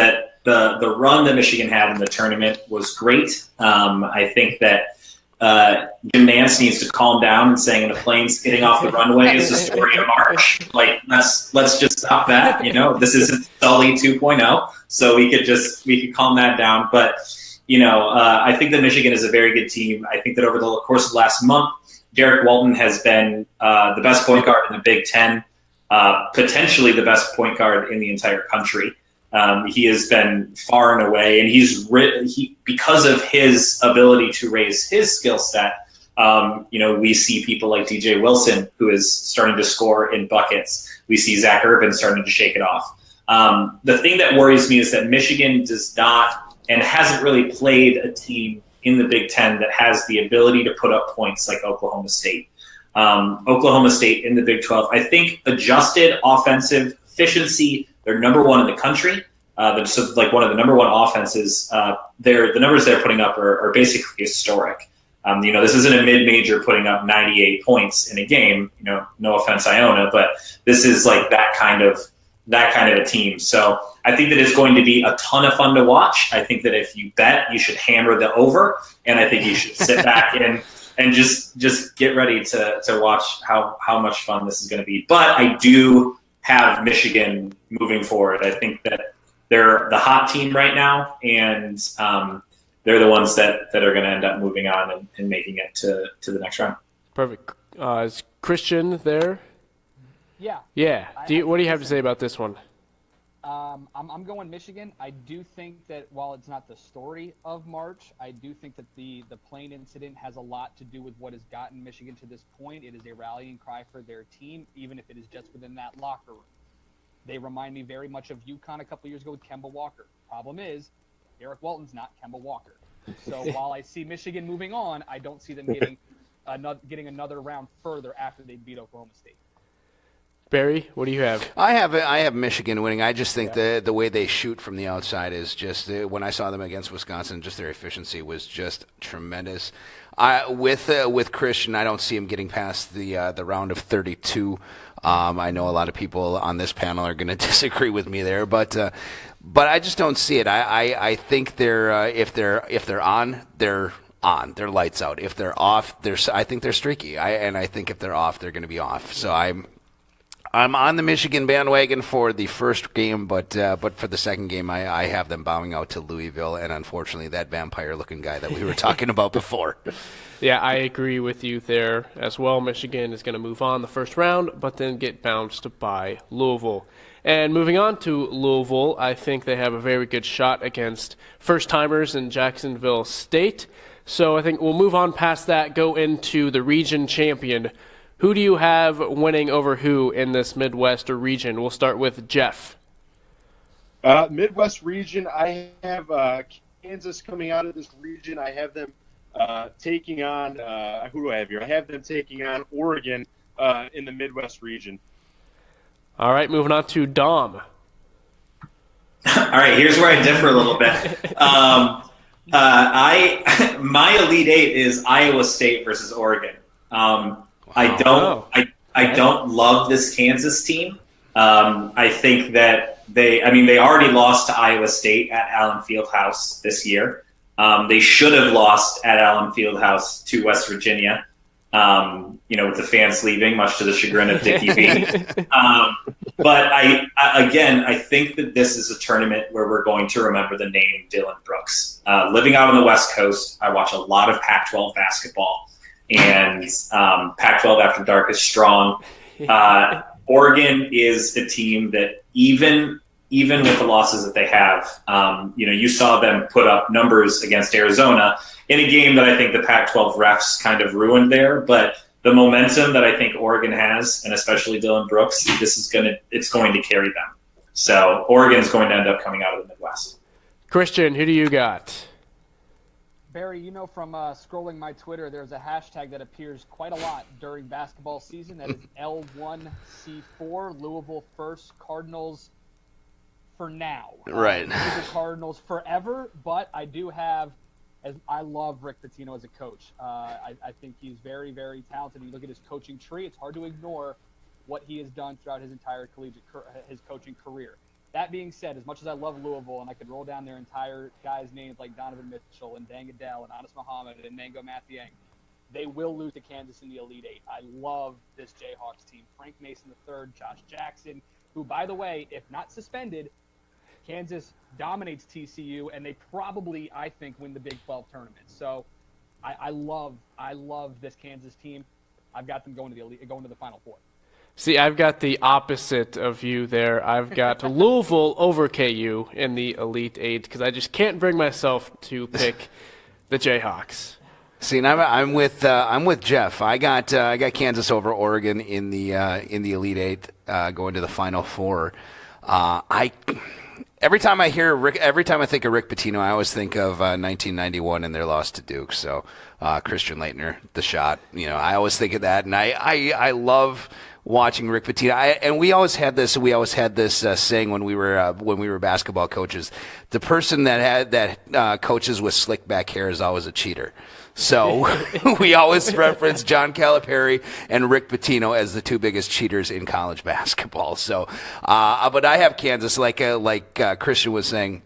the run that Michigan had in the tournament was great. I think that Jim Nance needs to calm down and saying the plane's getting off the runway is the story of March. Like, let's just stop that. This isn't Sully 2.0, so we could calm that down. But I think that Michigan is a very good team. I think that over the course of the last month, Derek Walton has been the best point guard in the Big Ten, potentially the best point guard in the entire country. He has been far and away, and because of his ability to raise his skill set, we see people like DJ Wilson, who is starting to score in buckets. We see Zach Irvin starting to shake it off. The thing that worries me is that Michigan does not and hasn't really played a team in the Big Ten that has the ability to put up points like Oklahoma State. Oklahoma State in the Big 12, I think adjusted offensive efficiency, they're number one in the country. So like one of the number one offenses. The numbers they're putting up are basically historic. This isn't a mid-major putting up 98 points in a game. No offense, Iona, but this is like that kind of a team. So I think that it's going to be a ton of fun to watch. I think that if you bet, you should hammer the over, and I think you should sit back and just get ready to watch how much fun this is going to be. But I do have Michigan moving forward. I think that they're the hot team right now, and they're the ones that are going to end up moving on and making it to the next round. Perfect. Is Christian there? Yeah. Yeah. What do you have to say about this one? I'm going Michigan. I do think that while it's not the story of March, I do think that the plane incident has a lot to do with what has gotten Michigan to this point. It is a rallying cry for their team, even if it is just within that locker room. They remind me very much of UConn a couple years ago with Kemba Walker. Problem is, Derek Walton's not Kemba Walker. So while I see Michigan moving on, I don't see them getting another round further after they beat Oklahoma State. Barry, what do you have? I have Michigan winning. I just think the way they shoot from the outside is just when I saw them against Wisconsin, just their efficiency was just tremendous. With Christian, I don't see him getting past the round of 32. I know a lot of people on this panel are going to disagree with me there, but I just don't see it. I think they're if they're on, they're on. They're lights out. If they're off, I think they're streaky. I think if they're off, they're going to be off. So I'm on the Michigan bandwagon for the first game, but for the second game, I have them bowing out to Louisville, and unfortunately, that vampire-looking guy that we were talking about before. Yeah, I agree with you there as well. Michigan is going to move on the first round, but then get bounced by Louisville. And moving on to Louisville, I think they have a very good shot against first-timers in Jacksonville State. So I think we'll move on past that, go into the region champion. Who do you have winning over who in this Midwest or region? We'll start with Geoff. Midwest region, I have Kansas coming out of this region. I have them taking on who do I have here? I have them taking on Oregon in the Midwest region. All right, moving on to Dom. All right, here's where I differ a little bit. My Elite Eight is Iowa State versus Oregon. I don't love this Kansas team. I think that they already lost to Iowa State at Allen Fieldhouse this year. They should have lost at Allen Fieldhouse to West Virginia, with the fans leaving, much to the chagrin of Dickie V. But I think that this is a tournament where we're going to remember the name Dillon Brooks. Living out on the West Coast, I watch a lot of Pac-12 basketball, and Pac-12 After Dark is strong. Oregon is a team that even with the losses that they have, you saw them put up numbers against Arizona in a game that I think the Pac-12 refs kind of ruined there. But the momentum that I think Oregon has, and especially Dillon Brooks, it's going to carry them. So Oregon's going to end up coming out of the Midwest. Christian, who do you got? Barry, from scrolling my Twitter, there's a hashtag that appears quite a lot during basketball season. That is L1C4, Louisville first, Cardinals for now. Right. The Cardinals forever, but I do have, as I love Rick Pitino as a coach. I think he's very, very talented. You look at his coaching tree, it's hard to ignore what he has done throughout his entire his coaching career. That being said, as much as I love Louisville and I could roll down their entire guys' names like Donovan Mitchell and Dan Goodell and Anas Muhammad and Mango Mathiang, they will lose to Kansas in the Elite Eight. I love this Jayhawks team. Frank Mason III, Josh Jackson, who, by the way, if not suspended, Kansas dominates TCU, and they probably, I think, win the Big 12 tournament. So I love this Kansas team. I've got them going to the Final Four. See, I've got the opposite of you there. I've got Louisville over KU in the Elite Eight because I just can't bring myself to pick the Jayhawks. See, and I'm with Geoff. I got Kansas over Oregon in the Elite Eight, going to the Final Four. Every time I think of Rick Pitino, I always think of 1991 and their loss to Duke. So Christian Leitner, the shot. I always think of that, and I love watching Rick Pitino. And we always had this saying when we were basketball coaches: the person that coaches with slick back hair is always a cheater. So we always reference John Calipari and Rick Pitino as the two biggest cheaters in college basketball. So, but I have Kansas, like Christian was saying.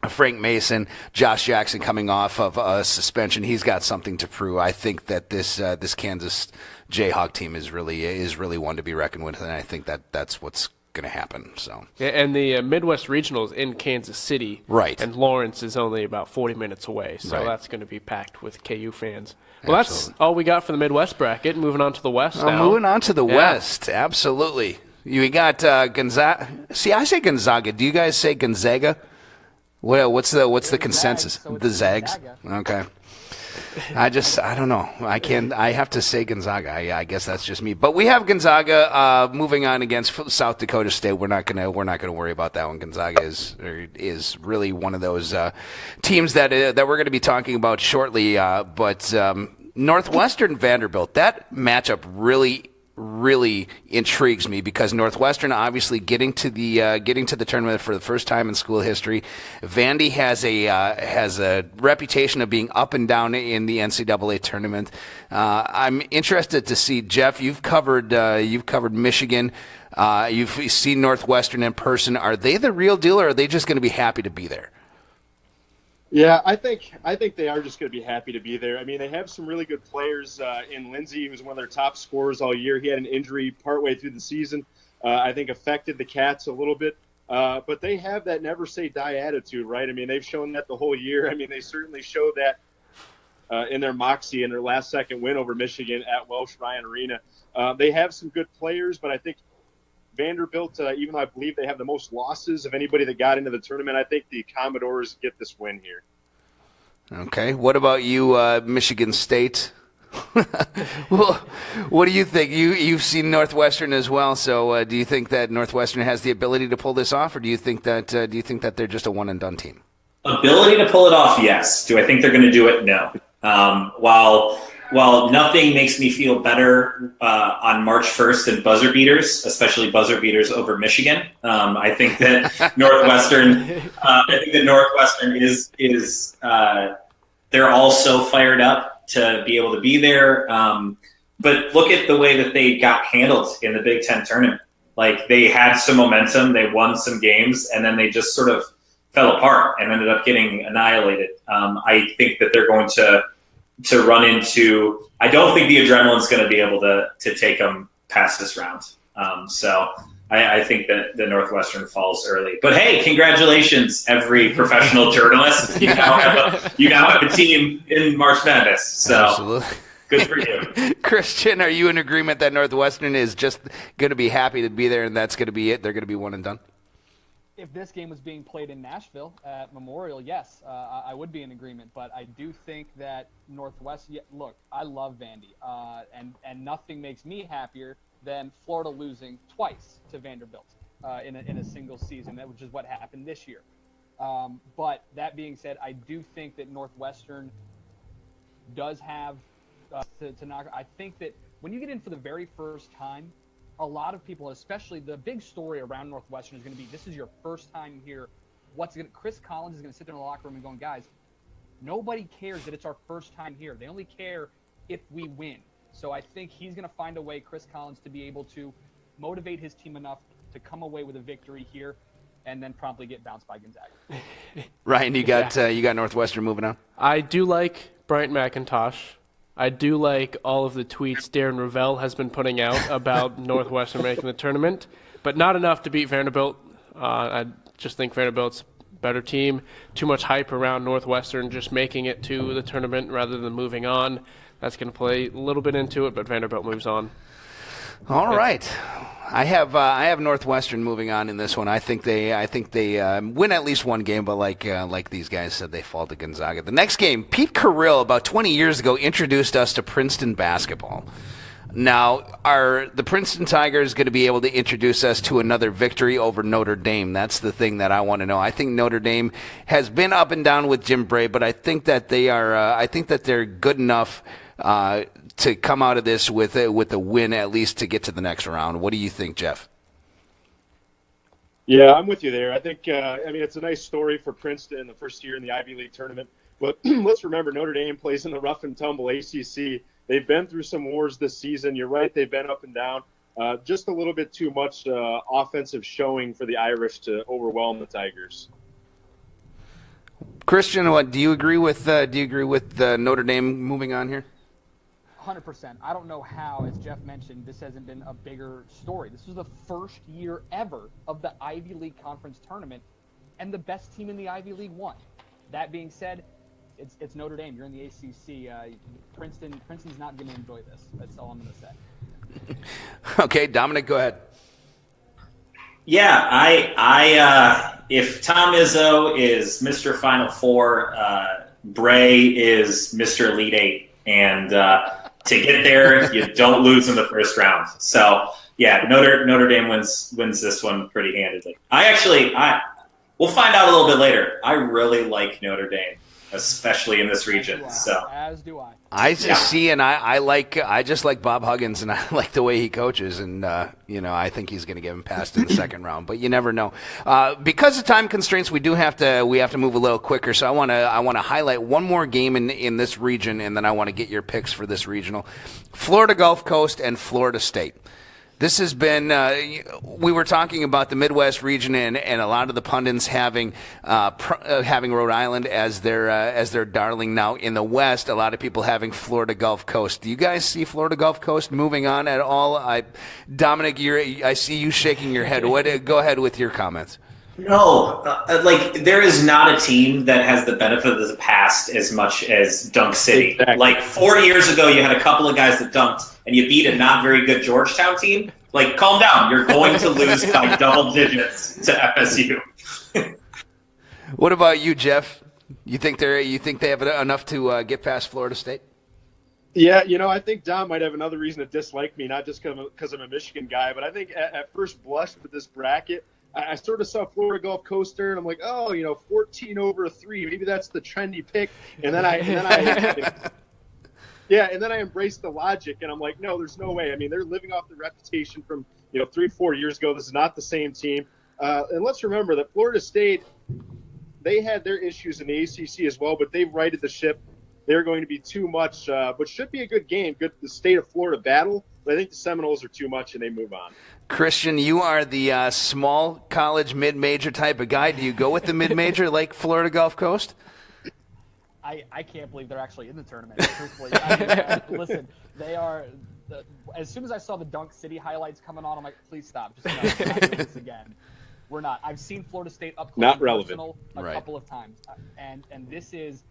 Frank Mason, Josh Jackson coming off of a suspension. He's got something to prove. I think that this Kansas Jayhawk team is really one to be reckoned with, and I think that's what's going to happen. So, yeah, and the Midwest Regionals in Kansas City, right? And Lawrence is only about 40 minutes away, so that's going to be packed with KU fans. Well, Absolutely. That's all we got for the Midwest bracket. Moving on to the West now. Moving on to the West, absolutely. You got Gonzaga. See, I say Gonzaga. Do you guys say Gonzaga? What's the consensus? So the Zags. Gonzaga. Okay. I don't know. I have to say Gonzaga. I guess that's just me. But we have Gonzaga moving on against South Dakota State. We're not gonna worry about that one. Gonzaga is really one of those teams that we're going to be talking about shortly. But Northwestern Vanderbilt, that matchup really intrigues me because Northwestern obviously getting to the tournament for the first time in school history. Vandy has a reputation of being up and down in the NCAA tournament. I'm interested to see, Geoff. You've covered Michigan. You've seen Northwestern in person. Are they the real deal, or are they just going to be happy to be there? Yeah, I think they are just going to be happy to be there. I mean, they have some really good players in Lindsey, who's one of their top scorers all year. He had an injury partway through the season, I think affected the Cats a little bit. But they have that never say die attitude, right? I mean, they've shown that the whole year. I mean, they certainly showed that in their moxie in their last second win over Michigan at Welsh Ryan Arena. They have some good players, but I think Vanderbilt, even though I believe they have the most losses of anybody that got into the tournament, I think the Commodores get this win here. Okay. What about you, Michigan State? Well, what do you think? You've seen Northwestern as well, so do you think that Northwestern has the ability to pull this off, or do you think that they're just a one and done team? Ability to pull it off, yes. Do I think they're going to do it? No. While nothing makes me feel better on March 1st than buzzer beaters, especially buzzer beaters over Michigan, I think that Northwestern is they're all so fired up to be able to be there. But look at the way that they got handled in the Big Ten tournament. Like, they had some momentum, they won some games, and then they just sort of fell apart and ended up getting annihilated. I think that they're going to run into – I don't think the adrenaline's going to be able to take them past this round. So I think that the Northwestern falls early. But, hey, congratulations, every professional journalist. You now have a team in March Madness. So Absolutely. Good for you. Christian, are you in agreement that Northwestern is just going to be happy to be there and that's going to be it? They're going to be one and done? If this game was being played in Nashville at Memorial, yes, I would be in agreement. But I do think that look, I love Vandy, and nothing makes me happier than Florida losing twice to Vanderbilt in a single season, which is what happened this year. But that being said, I do think that Northwestern does have to knock. I think that when you get in for the very first time, a lot of people, especially the big story around Northwestern, is going to be, this is your first time here. Chris Collins is going to sit there in the locker room and going, guys, nobody cares that it's our first time here. They only care if we win. So I think he's going to find a way, Chris Collins, to be able to motivate his team enough to come away with a victory here and then promptly get bounced by Gonzaga. Ryan, you got Northwestern moving on? I do like Bryant McIntosh. I do like all of the tweets Darren Ravel has been putting out about Northwestern making the tournament, but not enough to beat Vanderbilt. I just think Vanderbilt's a better team. Too much hype around Northwestern just making it to the tournament rather than moving on. That's going to play a little bit into it, but Vanderbilt moves on. All right. I have Northwestern moving on in this one. I think they win at least one game, but like these guys said, they fall to Gonzaga. The next game, Pete Carrill about 20 years ago introduced us to Princeton basketball. Now, are the Princeton Tigers going to be able to introduce us to another victory over Notre Dame? That's the thing that I want to know. I think Notre Dame has been up and down with Jim Bray, but I think that they are. I think that they're good enough to come out of this with a win, at least to get to the next round. What do you think, Geoff? Yeah, I'm with you there. I think, it's a nice story for Princeton, the first year in the Ivy League tournament. But let's remember, Notre Dame plays in the rough and tumble ACC. They've been through some wars this season. You're right, they've been up and down. Just a little bit too much offensive showing for the Irish to overwhelm the Tigers. Christian, what do you agree with? Notre Dame moving on here? 100%. I don't know how, as Geoff mentioned, this hasn't been a bigger story. This was the first year ever of the Ivy League Conference tournament, and the best team in the Ivy League won. That being said, it's Notre Dame. You're in the ACC. Princeton's not going to enjoy this. That's all I'm going to say. Okay, Dominic, go ahead. Yeah, I if Tom Izzo is Mr. Final Four, Bray is Mr. Elite Eight, and to get there, you don't lose in the first round. So yeah, Notre Dame wins this one pretty handedly. We'll find out a little bit later. I really like Notre Dame, especially in this region. As do I. I just like Bob Huggins, and I like the way he coaches, and I think he's going to get him past in the second round. But you never know. Because of time constraints, we have to move a little quicker. So I want to highlight one more game in this region, and then I want to get your picks for this regional: Florida Gulf Coast and Florida State. This has been, we were talking about the Midwest region and a lot of the pundits having Rhode Island as their darling. Now in the West, a lot of people having Florida Gulf Coast. Do you guys see Florida Gulf Coast moving on at all? Dominic, I see you shaking your head. Go ahead with your comments. No, there is not a team that has the benefit of the past as much as Dunk City. Exactly. Like 4 years ago, you had a couple of guys that dunked, and you beat a not very good Georgetown team. Like, calm down. You're going to lose by double digits to FSU. What about you, Geoff? You think they have enough to get past Florida State? Yeah, I think Dom might have another reason to dislike me, not just because I'm a Michigan guy, but I think at first blush with this bracket, I sort of saw Florida Gulf Coast there, and I'm like, 14 over 3. Maybe that's the trendy pick. And then I embraced the logic, and I'm like, no, there's no way. I mean, they're living off the reputation from 3-4 years ago. This is not the same team. And let's remember that Florida State, they had their issues in the ACC as well, but they've righted the ship. They're going to be too much, but should be a good game. Good, the state of Florida battle. But I think the Seminoles are too much, and they move on. Christian, you are the small college mid-major type of guy. Do you go with the mid-major like Florida Gulf Coast? I can't believe they're actually in the tournament, truthfully. Listen, they are as soon as I saw the Dunk City highlights coming on, I'm like, please stop. Just not doing this again. We're not. I've seen Florida State up close not and relevant. personal a couple of times. And this is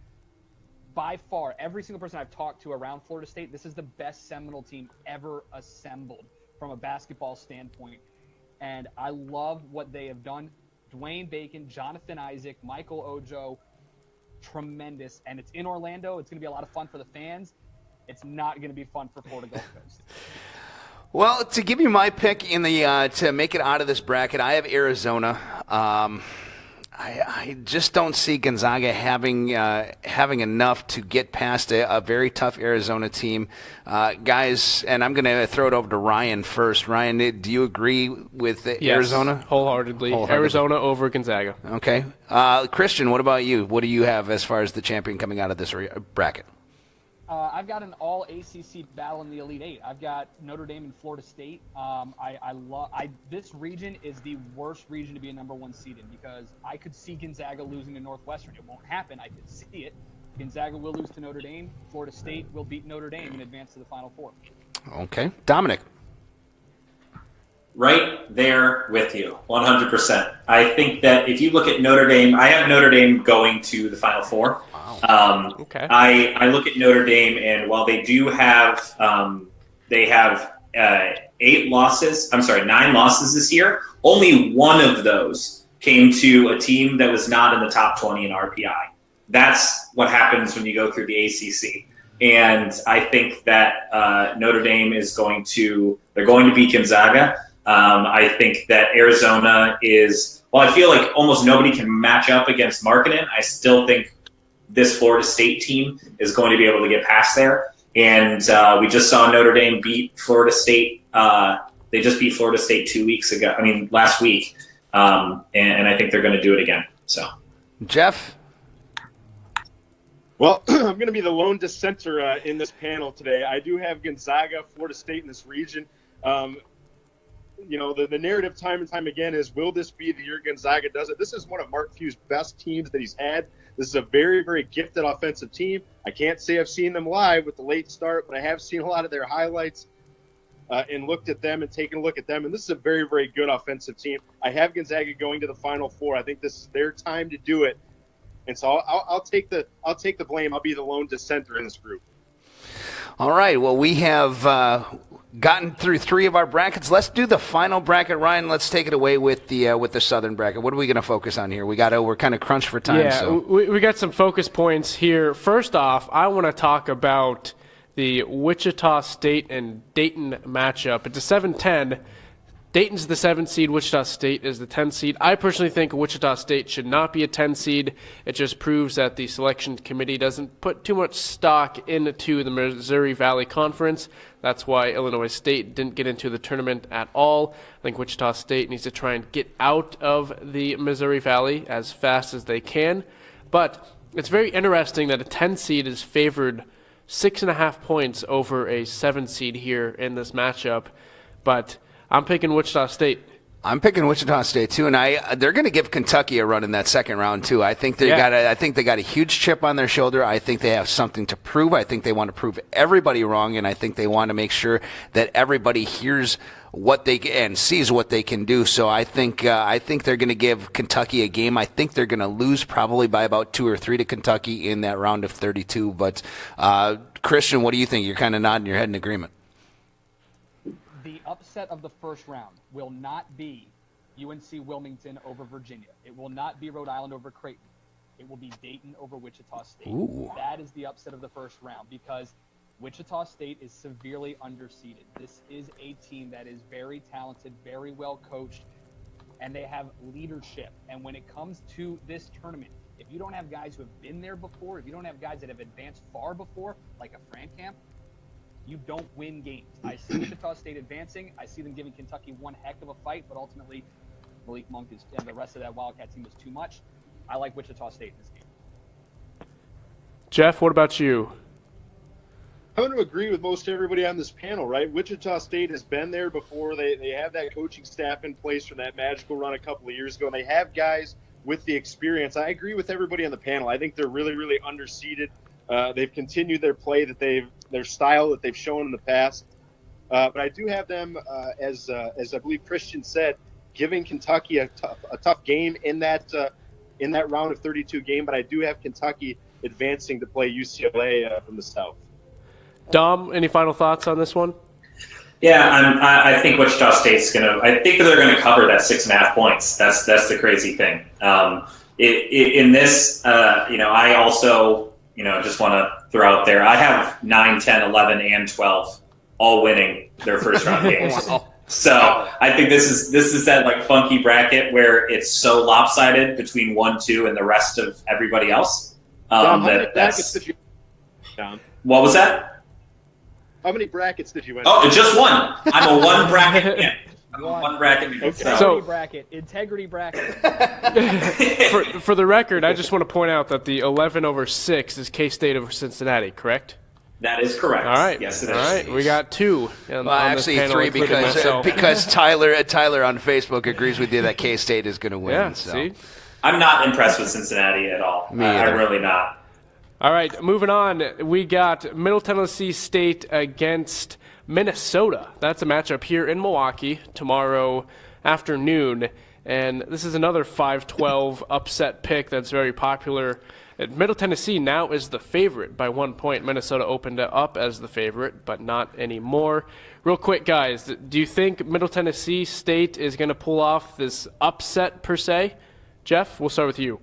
by far, every single person I've talked to around Florida State, this is the best Seminole team ever assembled from a basketball standpoint. And I love what they have done. Dwayne Bacon, Jonathan Isaac, Michael Ojo, tremendous. And it's in Orlando. It's going to be a lot of fun for the fans. It's not going to be fun for Florida Gulf Coast. Well, to give you my pick in the to make it out of this bracket, I have Arizona. I just don't see Gonzaga having enough to get past a very tough Arizona team. Guys, and I'm going to throw it over to Ryan first. Ryan, do you agree with Arizona? Yes, wholeheartedly. Arizona over Gonzaga. Okay. Christian, what about you? What do you have as far as the champion coming out of this bracket? I've got an all ACC battle in the Elite Eight. I've got Notre Dame and Florida State. This region is the worst region to be a number one seed in because I could see Gonzaga losing to Northwestern. It won't happen. I could see it. Gonzaga will lose to Notre Dame. Florida State will beat Notre Dame and advance to the Final Four. Okay. Dominic. Right there with you, 100%. I think that if you look at Notre Dame, I have Notre Dame going to the Final Four. Wow. Okay. I look at Notre Dame, and while they do have, they have 9 losses this year. Only one of those came to a team that was not in the top 20 in RPI. That's what happens when you go through the ACC. And I think that Notre Dame they're going to beat Gonzaga. I think that Arizona I feel like almost nobody can match up against Markkanen. I still think this Florida State team is going to be able to get past there. And we just saw Notre Dame beat Florida State. They just beat Florida State last week. And I think they're going to do it again. So, Geoff? Well, I'm going to be the lone dissenter in this panel today. I do have Gonzaga, Florida State in this region. The narrative time and time again is, will this be the year Gonzaga does it? This is one of Mark Few's best teams that he's had. This is a very, very gifted offensive team. I can't say I've seen them live with the late start, but I have seen a lot of their highlights and looked at them and taken a look at them. And this is a very, very good offensive team. I have Gonzaga going to the Final Four. I think this is their time to do it. And so I'll take the blame. I'll be the lone dissenter in this group. All right. Well, we have gotten through 3 of our brackets. Let's do the final bracket, Ryan. Let's take it away with the Southern bracket. What are we going to focus on here? We're kind of crunched for time. Yeah, so we got some focus points here. First off, I want to talk about the Wichita State and Dayton matchup. It's a 7-10. Dayton's the 7th seed. Wichita State is the 10th seed. I personally think Wichita State should not be a 10 seed. It just proves that the selection committee doesn't put too much stock into the Missouri Valley Conference. That's why Illinois State didn't get into the tournament at all. I think Wichita State needs to try and get out of the Missouri Valley as fast as they can. But it's very interesting that a 10 seed is favored 6.5 points over a 7 seed here in this matchup. But I'm picking Wichita State. I'm picking Wichita State too, and they're going to give Kentucky a run in that second round too. I think they got a huge chip on their shoulder. I think they have something to prove. I think they want to prove everybody wrong, and I think they want to make sure that everybody hears what they and sees what they can do. So I think they're going to give Kentucky a game. I think they're going to lose probably by about 2 or 3 to Kentucky in that round of 32. But Christian, what do you think? You're kind of nodding your head in agreement. The upset of the first round will not be UNC Wilmington over Virginia. It will not be Rhode Island over Creighton. It will be Dayton over Wichita State. Ooh. That is the upset of the first round because Wichita State is severely underseeded. This is a team that is very talented, very well coached, and they have leadership. And when it comes to this tournament, if you don't have guys who have been there before, if you don't have guys that have advanced far before, like a Frankamp, you don't win games. I see Wichita State advancing. I see them giving Kentucky one heck of a fight, but ultimately Malik Monk and the rest of that Wildcat team is too much. I like Wichita State in this game. Geoff, what about you? I'm going to agree with most everybody on this panel, right? Wichita State has been there before. They have that coaching staff in place from that magical run a couple of years ago, and they have guys with the experience. I agree with everybody on the panel. I think they're really, really underseeded. They've continued their play their style that they've shown in the past. But I do have them, as I believe Christian said, giving Kentucky a tough game in that round of 32 game. But I do have Kentucky advancing to play UCLA from the South. Dom, any final thoughts on this one? Yeah, I think Wichita State's I think they're gonna cover that 6.5 points. That's the crazy thing. In this, I also. Just want to throw out there, I have 9, 10, 11, and 12 all winning their first round games. Wow. So I think this is that like funky bracket where it's so lopsided between 1, 2, and the rest of everybody else. Dom, how many brackets did you win? What was that? How many brackets did you win? Oh, just one. I'm a one bracket man. One bracket. Okay. Integrity bracket. For the record, I just want to point out that the 11 over 6 is K-State over Cincinnati, correct? That is correct. All right. Yes, it is. All right. We got 2. Well, actually 3 because Tyler on Facebook agrees with you that K-State is going to win. Yeah. So. See. I'm not impressed with Cincinnati at all. Me I'm either. really not. All right, moving on. We got Middle Tennessee State against Minnesota. That's a matchup here in Milwaukee tomorrow afternoon. And this is another 5-12 upset pick that's very popular. Middle Tennessee now is the favorite by 1 point. Minnesota opened it up as the favorite, but not anymore. Real quick, guys, do you think Middle Tennessee State is going to pull off this upset per se? Geoff, we'll start with you.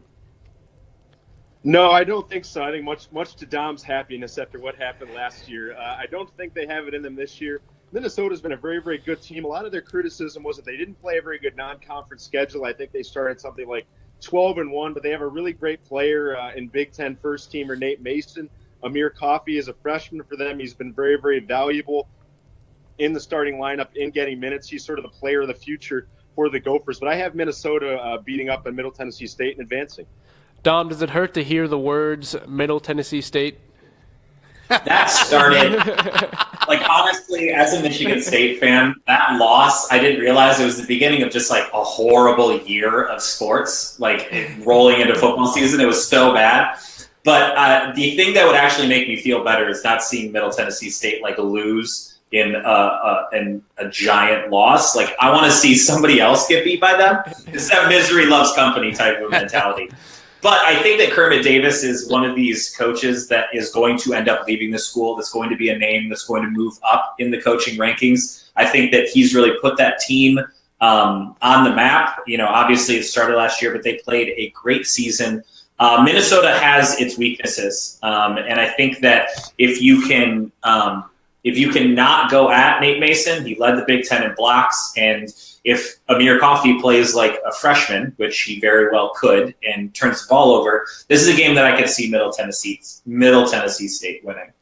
No, I don't think so. I think much to Dom's happiness after what happened last year. I don't think they have it in them this year. Minnesota's been a very, very good team. A lot of their criticism was that they didn't play a very good non-conference schedule. I think they started something like 12-1, but they have a really great player in Big Ten first teamer Nate Mason. Amir Coffey is a freshman for them. He's been very, very valuable in the starting lineup in getting minutes. He's sort of the player of the future for the Gophers. But I have Minnesota beating up on Middle Tennessee State and advancing. Dom, does it hurt to hear the words Middle Tennessee State? That started, like, honestly, as a Michigan State fan, that loss, I didn't realize it was the beginning of just, like, a horrible year of sports, like, rolling into football season. It was so bad. But the thing that would actually make me feel better is not seeing Middle Tennessee State, like, lose in a giant loss. Like, I want to see somebody else get beat by them. It's that misery loves company type of mentality. But I think that Kermit Davis is one of these coaches that is going to end up leaving the school, that's going to be a name that's going to move up in the coaching rankings. I think that he's really put that team on the map. You know, obviously it started last year, but they played a great season. Minnesota has its weaknesses, and I think that if you can not go at Nate Mason, he led the Big Ten in blocks, and if Amir Coffey plays like a freshman, which he very well could, and turns the ball over, this is a game that I could see Middle Tennessee State winning.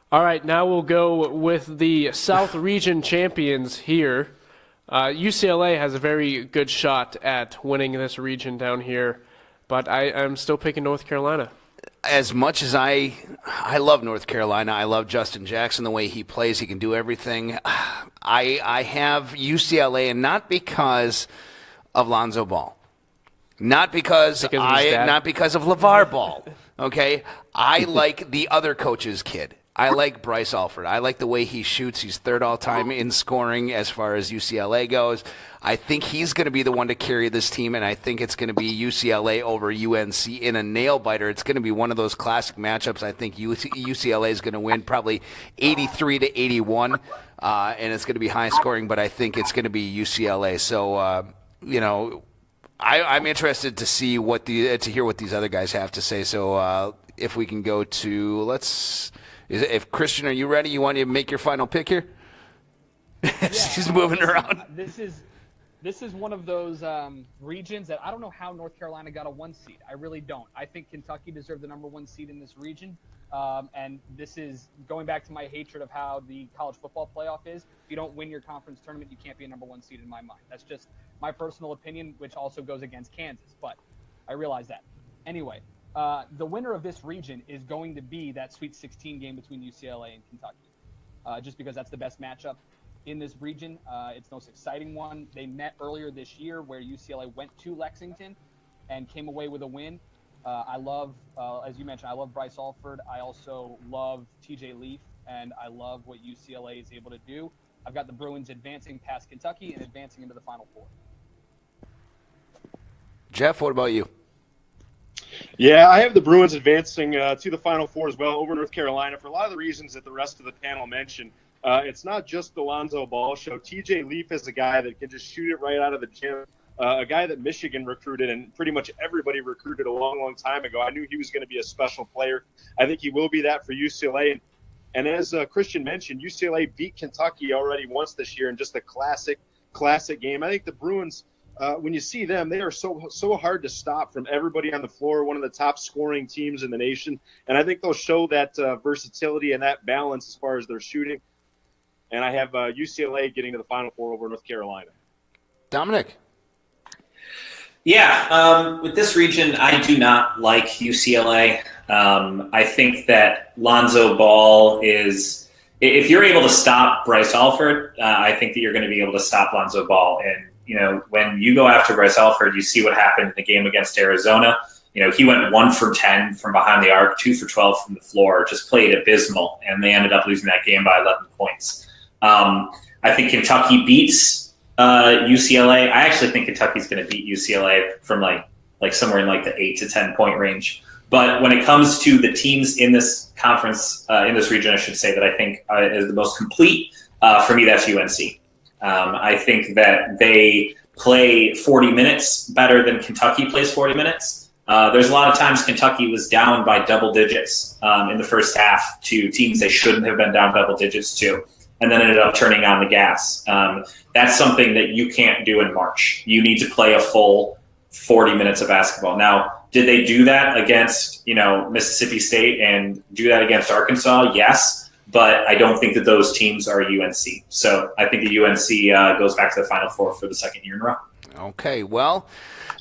All right, now we'll go with the South Region champions here. UCLA has a very good shot at winning this region down here, but I'm still picking North Carolina. As much as I love North Carolina, I love Justin Jackson, the way he plays. He can do everything. I have UCLA, and not because of Lonzo Ball. Not because of LeVar Ball. Okay? I like the other coach's kid. I like Bryce Alford. I like the way he shoots. He's third all-time in scoring as far as UCLA goes. I think he's going to be the one to carry this team, and I think it's going to be UCLA over UNC in a nail-biter. It's going to be one of those classic matchups. I think UCLA is going to win probably 83-81, and it's going to be high-scoring, but I think it's going to be UCLA. So, I'm interested to see to hear what these other guys have to say. So if we can go to if Christian, are you ready? You want to make your final pick here? Yeah, She's moving around. This is one of those regions that I don't know how North Carolina got a 1 seed. I really don't. I think Kentucky deserved the number 1 seed in this region. And this is going back to my hatred of how the college football playoff is. If you don't win your conference tournament, you can't be a number 1 seed in my mind. That's just my personal opinion, which also goes against Kansas. But I realize that. Anyway, the winner of this region is going to be that Sweet 16 game between UCLA and Kentucky, just because that's the best matchup in this region. It's the most exciting one. They met earlier this year where UCLA went to Lexington and came away with a win. I love, as you mentioned, I love Bryce Alford. I also love TJ Leaf, and I love what UCLA is able to do. I've got the Bruins advancing past Kentucky and advancing into the Final Four. Geoff, what about you? Yeah, I have the Bruins advancing to the Final Four as well over North Carolina for a lot of the reasons that the rest of the panel mentioned. It's not just the Lonzo Ball show. TJ Leaf is a guy that can just shoot it right out of the gym, a guy that Michigan recruited and pretty much everybody recruited a long, long time ago. I knew he was going to be a special player. I think he will be that for UCLA. And as Christian mentioned, UCLA beat Kentucky already once this year in just a classic game. I think the Bruins, when you see them, they are so hard to stop from everybody on the floor, one of the top scoring teams in the nation. And I think they'll show that versatility and that balance as far as their shooting. And I have UCLA getting to the Final Four over North Carolina. Dominic? Yeah, with this region, I do not like UCLA. I think that Lonzo Ball is – if you're able to stop Bryce Alford, I think that you're going to be able to stop Lonzo Ball. And, when you go after Bryce Alford, you see what happened in the game against Arizona. He went 1 for 10 from behind the arc, 2 for 12 from the floor, just played abysmal, and they ended up losing that game by 11 points. I think Kentucky beats UCLA. I actually think Kentucky's going to beat UCLA from like somewhere in like the 8 to 10 point range. But when it comes to the teams in this conference, in this region, I should say, that I think is the most complete, for me, that's UNC. I think that they play 40 minutes better than Kentucky plays 40 minutes. There's a lot of times Kentucky was down by double digits in the first half to teams they shouldn't have been down double digits to, and then ended up turning on the gas. That's something that you can't do in March. You need to play a full 40 minutes of basketball. Now, did they do that against, Mississippi State and do that against Arkansas? Yes, but I don't think that those teams are UNC. So I think the UNC goes back to the Final Four for the second year in a row. Okay, well,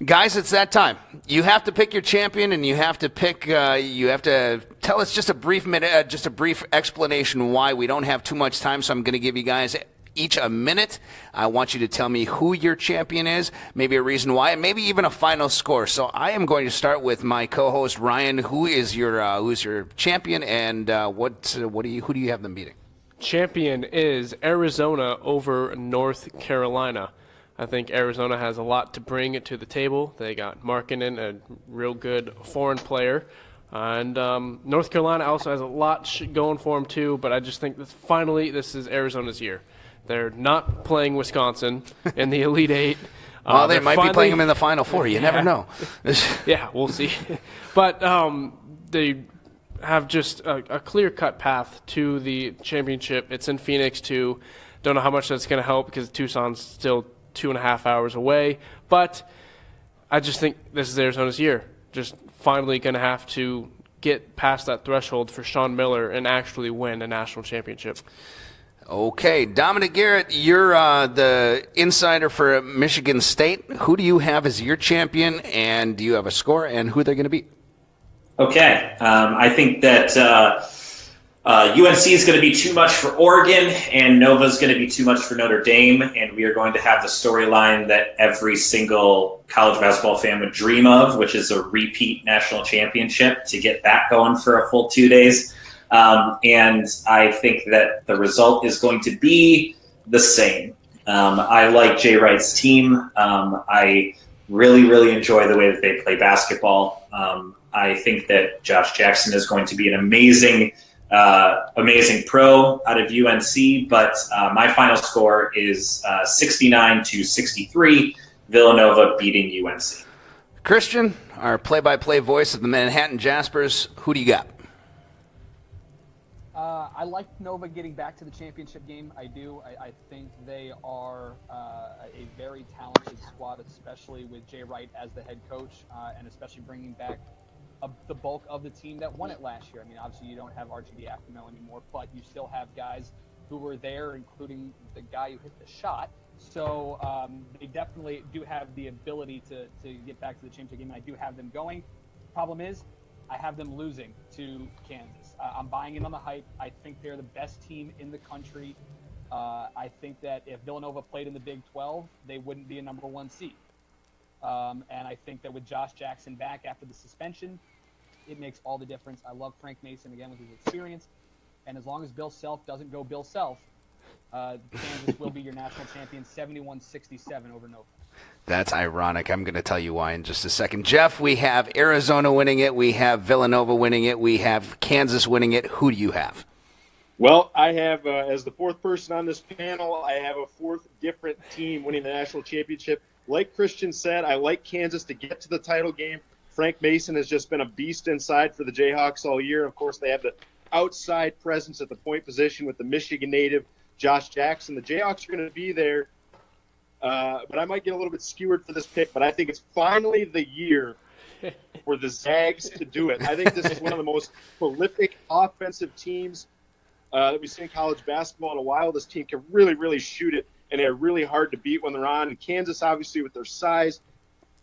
guys, it's that time. You have to pick your champion, and you have to pick. You have to tell us just a brief minute, just a brief explanation why. We don't have too much time, so I'm going to give you guys each a minute. I want you to tell me who your champion is, maybe a reason why, and maybe even a final score. So I am going to start with my co-host Ryan. Who is your champion, and who do you have them beating? Champion is Arizona over North Carolina. I think Arizona has a lot to bring to the table. They got Markkanen, a real good foreign player. And North Carolina also has a lot going for them too, but I just think that finally this is Arizona's year. They're not playing Wisconsin in the Elite Eight. Well, they might be playing them in the Final Four. You never know. Yeah, we'll see. But they have just a clear-cut path to the championship. It's in Phoenix, too. Don't know how much that's going to help because Tucson's still 2.5 hours away. But I just think this is Arizona's year. Just finally going to have to get past that threshold for Sean Miller and actually win a national championship. Okay, Dominic Garrett, you're the insider for Michigan State. Who do you have as your champion, and do you have a score, and who they're going to beat? Okay, I think that UNC is going to be too much for Oregon, and Nova is going to be too much for Notre Dame, and we are going to have the storyline that every single college basketball fan would dream of, which is a repeat national championship, to get that going for a full 2 days. And I think that the result is going to be the same. I like Jay Wright's team. I really, really enjoy the way that they play basketball. I think that Josh Jackson is going to be an amazing pro out of UNC, but my final score is 69-63, Villanova beating UNC. Christian, our play-by-play voice of the Manhattan Jaspers, who do you got? I like Nova getting back to the championship game. I do. I think they are a very talented squad, especially with Jay Wright as the head coach, and especially bringing back the bulk of the team that won it last year. I mean, obviously you don't have RGD Actimel anymore, but you still have guys who were there, including the guy who hit the shot. So they definitely do have the ability to get back to the championship game. I do have them going. Problem is, I have them losing to Kansas. I'm buying in on the hype. I think they're the best team in the country. I think that if Villanova played in the Big 12, they wouldn't be a number 1 seed. And I think that with Josh Jackson back after the suspension, it makes all the difference. I love Frank Mason, again, with his experience. And as long as Bill Self doesn't go Bill Self, Kansas will be your national champion, 71-67 over Nova. That's ironic. I'm going to tell you why in just a second. Geoff, we have Arizona winning it. We have Villanova winning it. We have Kansas winning it. Who do you have? Well, I have, as the fourth person on this panel, I have a fourth different team winning the national championship. Like Christian said, I like Kansas to get to the title game. Frank Mason has just been a beast inside for the Jayhawks all year. Of course, they have the outside presence at the point position with the Michigan native, Josh Jackson. The Jayhawks are going to be there. But I might get a little bit skewered for this pick, but I think it's finally the year for the Zags to do it. I think this is one of the most prolific offensive teams that we've seen in college basketball in a while. This team can really, really shoot it, and they're really hard to beat when they're on. And Kansas, obviously, with their size,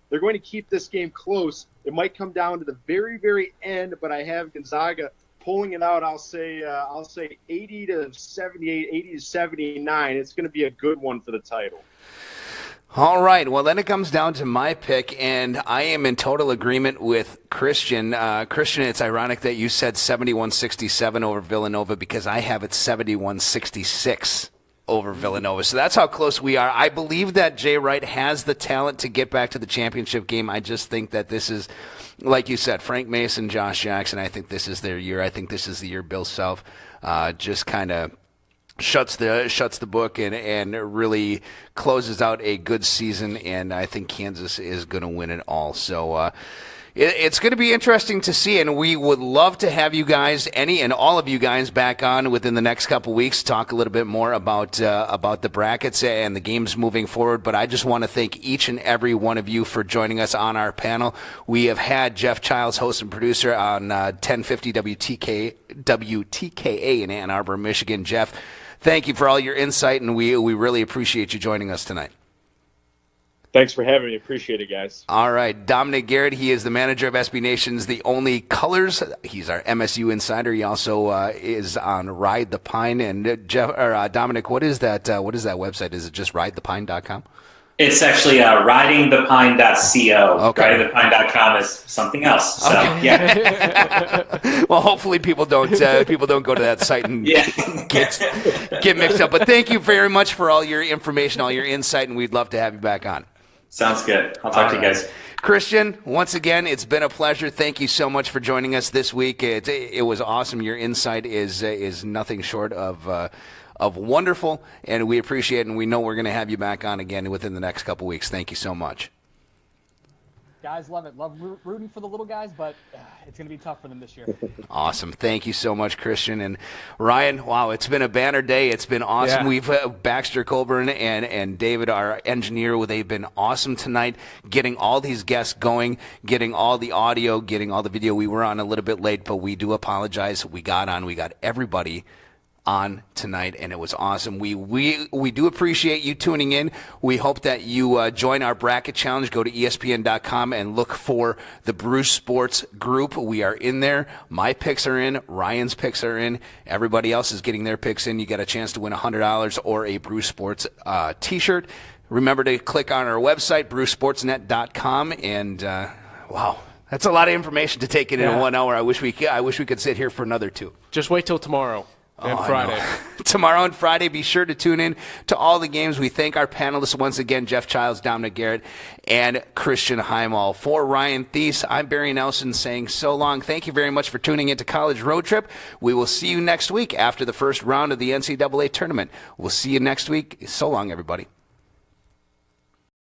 they're going to keep this game close. It might come down to the very, very end, but I have Gonzaga pulling it out. I'll say 80-78, 80-79. It's going to be a good one for the title. All right. Well, then it comes down to my pick, and I am in total agreement with Christian. Christian, it's ironic that you said 71-67 over Villanova because I have it 71-66 over Villanova. So that's how close we are. I believe that Jay Wright has the talent to get back to the championship game. I just think that this is, like you said, Frank Mason, Josh Jackson, I think this is their year. I think this is the year Bill Self just kind of shuts the book and really closes out a good season, and I think Kansas is going to win it all. So it's going to be interesting to see, and we would love to have you guys, any and all of you guys, back on within the next couple weeks, talk a little bit more about the brackets and the games moving forward. But I just want to thank each and every one of you for joining us on our panel. We have had Geoff Chiles, host and producer on 1050 WTKA in Ann Arbor, Michigan. Jeff, thank you for all your insight, and we really appreciate you joining us tonight. Thanks for having me. Appreciate it, guys. All right. Dominic Garrett, he is the manager of SB Nation's The Only Colors. He's our MSU insider. He also is on Ride the Pine. And Dominic, what is that website? Is it just ridethepine.com? It's actually ridingthepine.co. Okay. Ridingthepine.com is something else. So, okay. Yeah. Well, hopefully people don't go to that site and get mixed up. But thank you very much for all your information, all your insight, and we'd love to have you back on. Sounds good. I'll talk to you guys. Christian, once again, it's been a pleasure. Thank you so much for joining us this week. It was awesome. Your insight is nothing short of wonderful, and we appreciate it, and we know we're going to have you back on again within the next couple weeks. Thank you so much. Guys, love it. Love rooting for the little guys, but it's going to be tough for them this year. Awesome. Thank you so much, Christian. And Ryan, wow, it's been a banner day. It's been awesome. Yeah. We've Baxter Colburn and David, our engineer, they've been awesome tonight, getting all these guests going, getting all the audio, getting all the video. We were on a little bit late, but we do apologize. We got everybody on tonight, and it was awesome. We do appreciate you tuning in. We hope that you join our bracket challenge. Go to ESPN.com and look for the Bruce Sports group. We are in there. My picks are in. Ryan's picks are in. Everybody else is getting their picks in. You got a chance to win $100 or a Bruce Sports t-shirt. Remember to click on our website, brucesportsnet.com, and wow, that's a lot of information to take in 1 hour. I wish we could sit here for another 2. Just wait till tomorrow. And Friday. Tomorrow and Friday, be sure to tune in to all the games. We thank our panelists once again, Geoff Chiles, Dominic Garrett, and Christian Heimall. For Ryan Thies, I'm Barry Nelson saying so long. Thank you very much for tuning into College Road Trip. We will see you next week after the first round of the NCAA tournament. We'll see you next week. So long, everybody.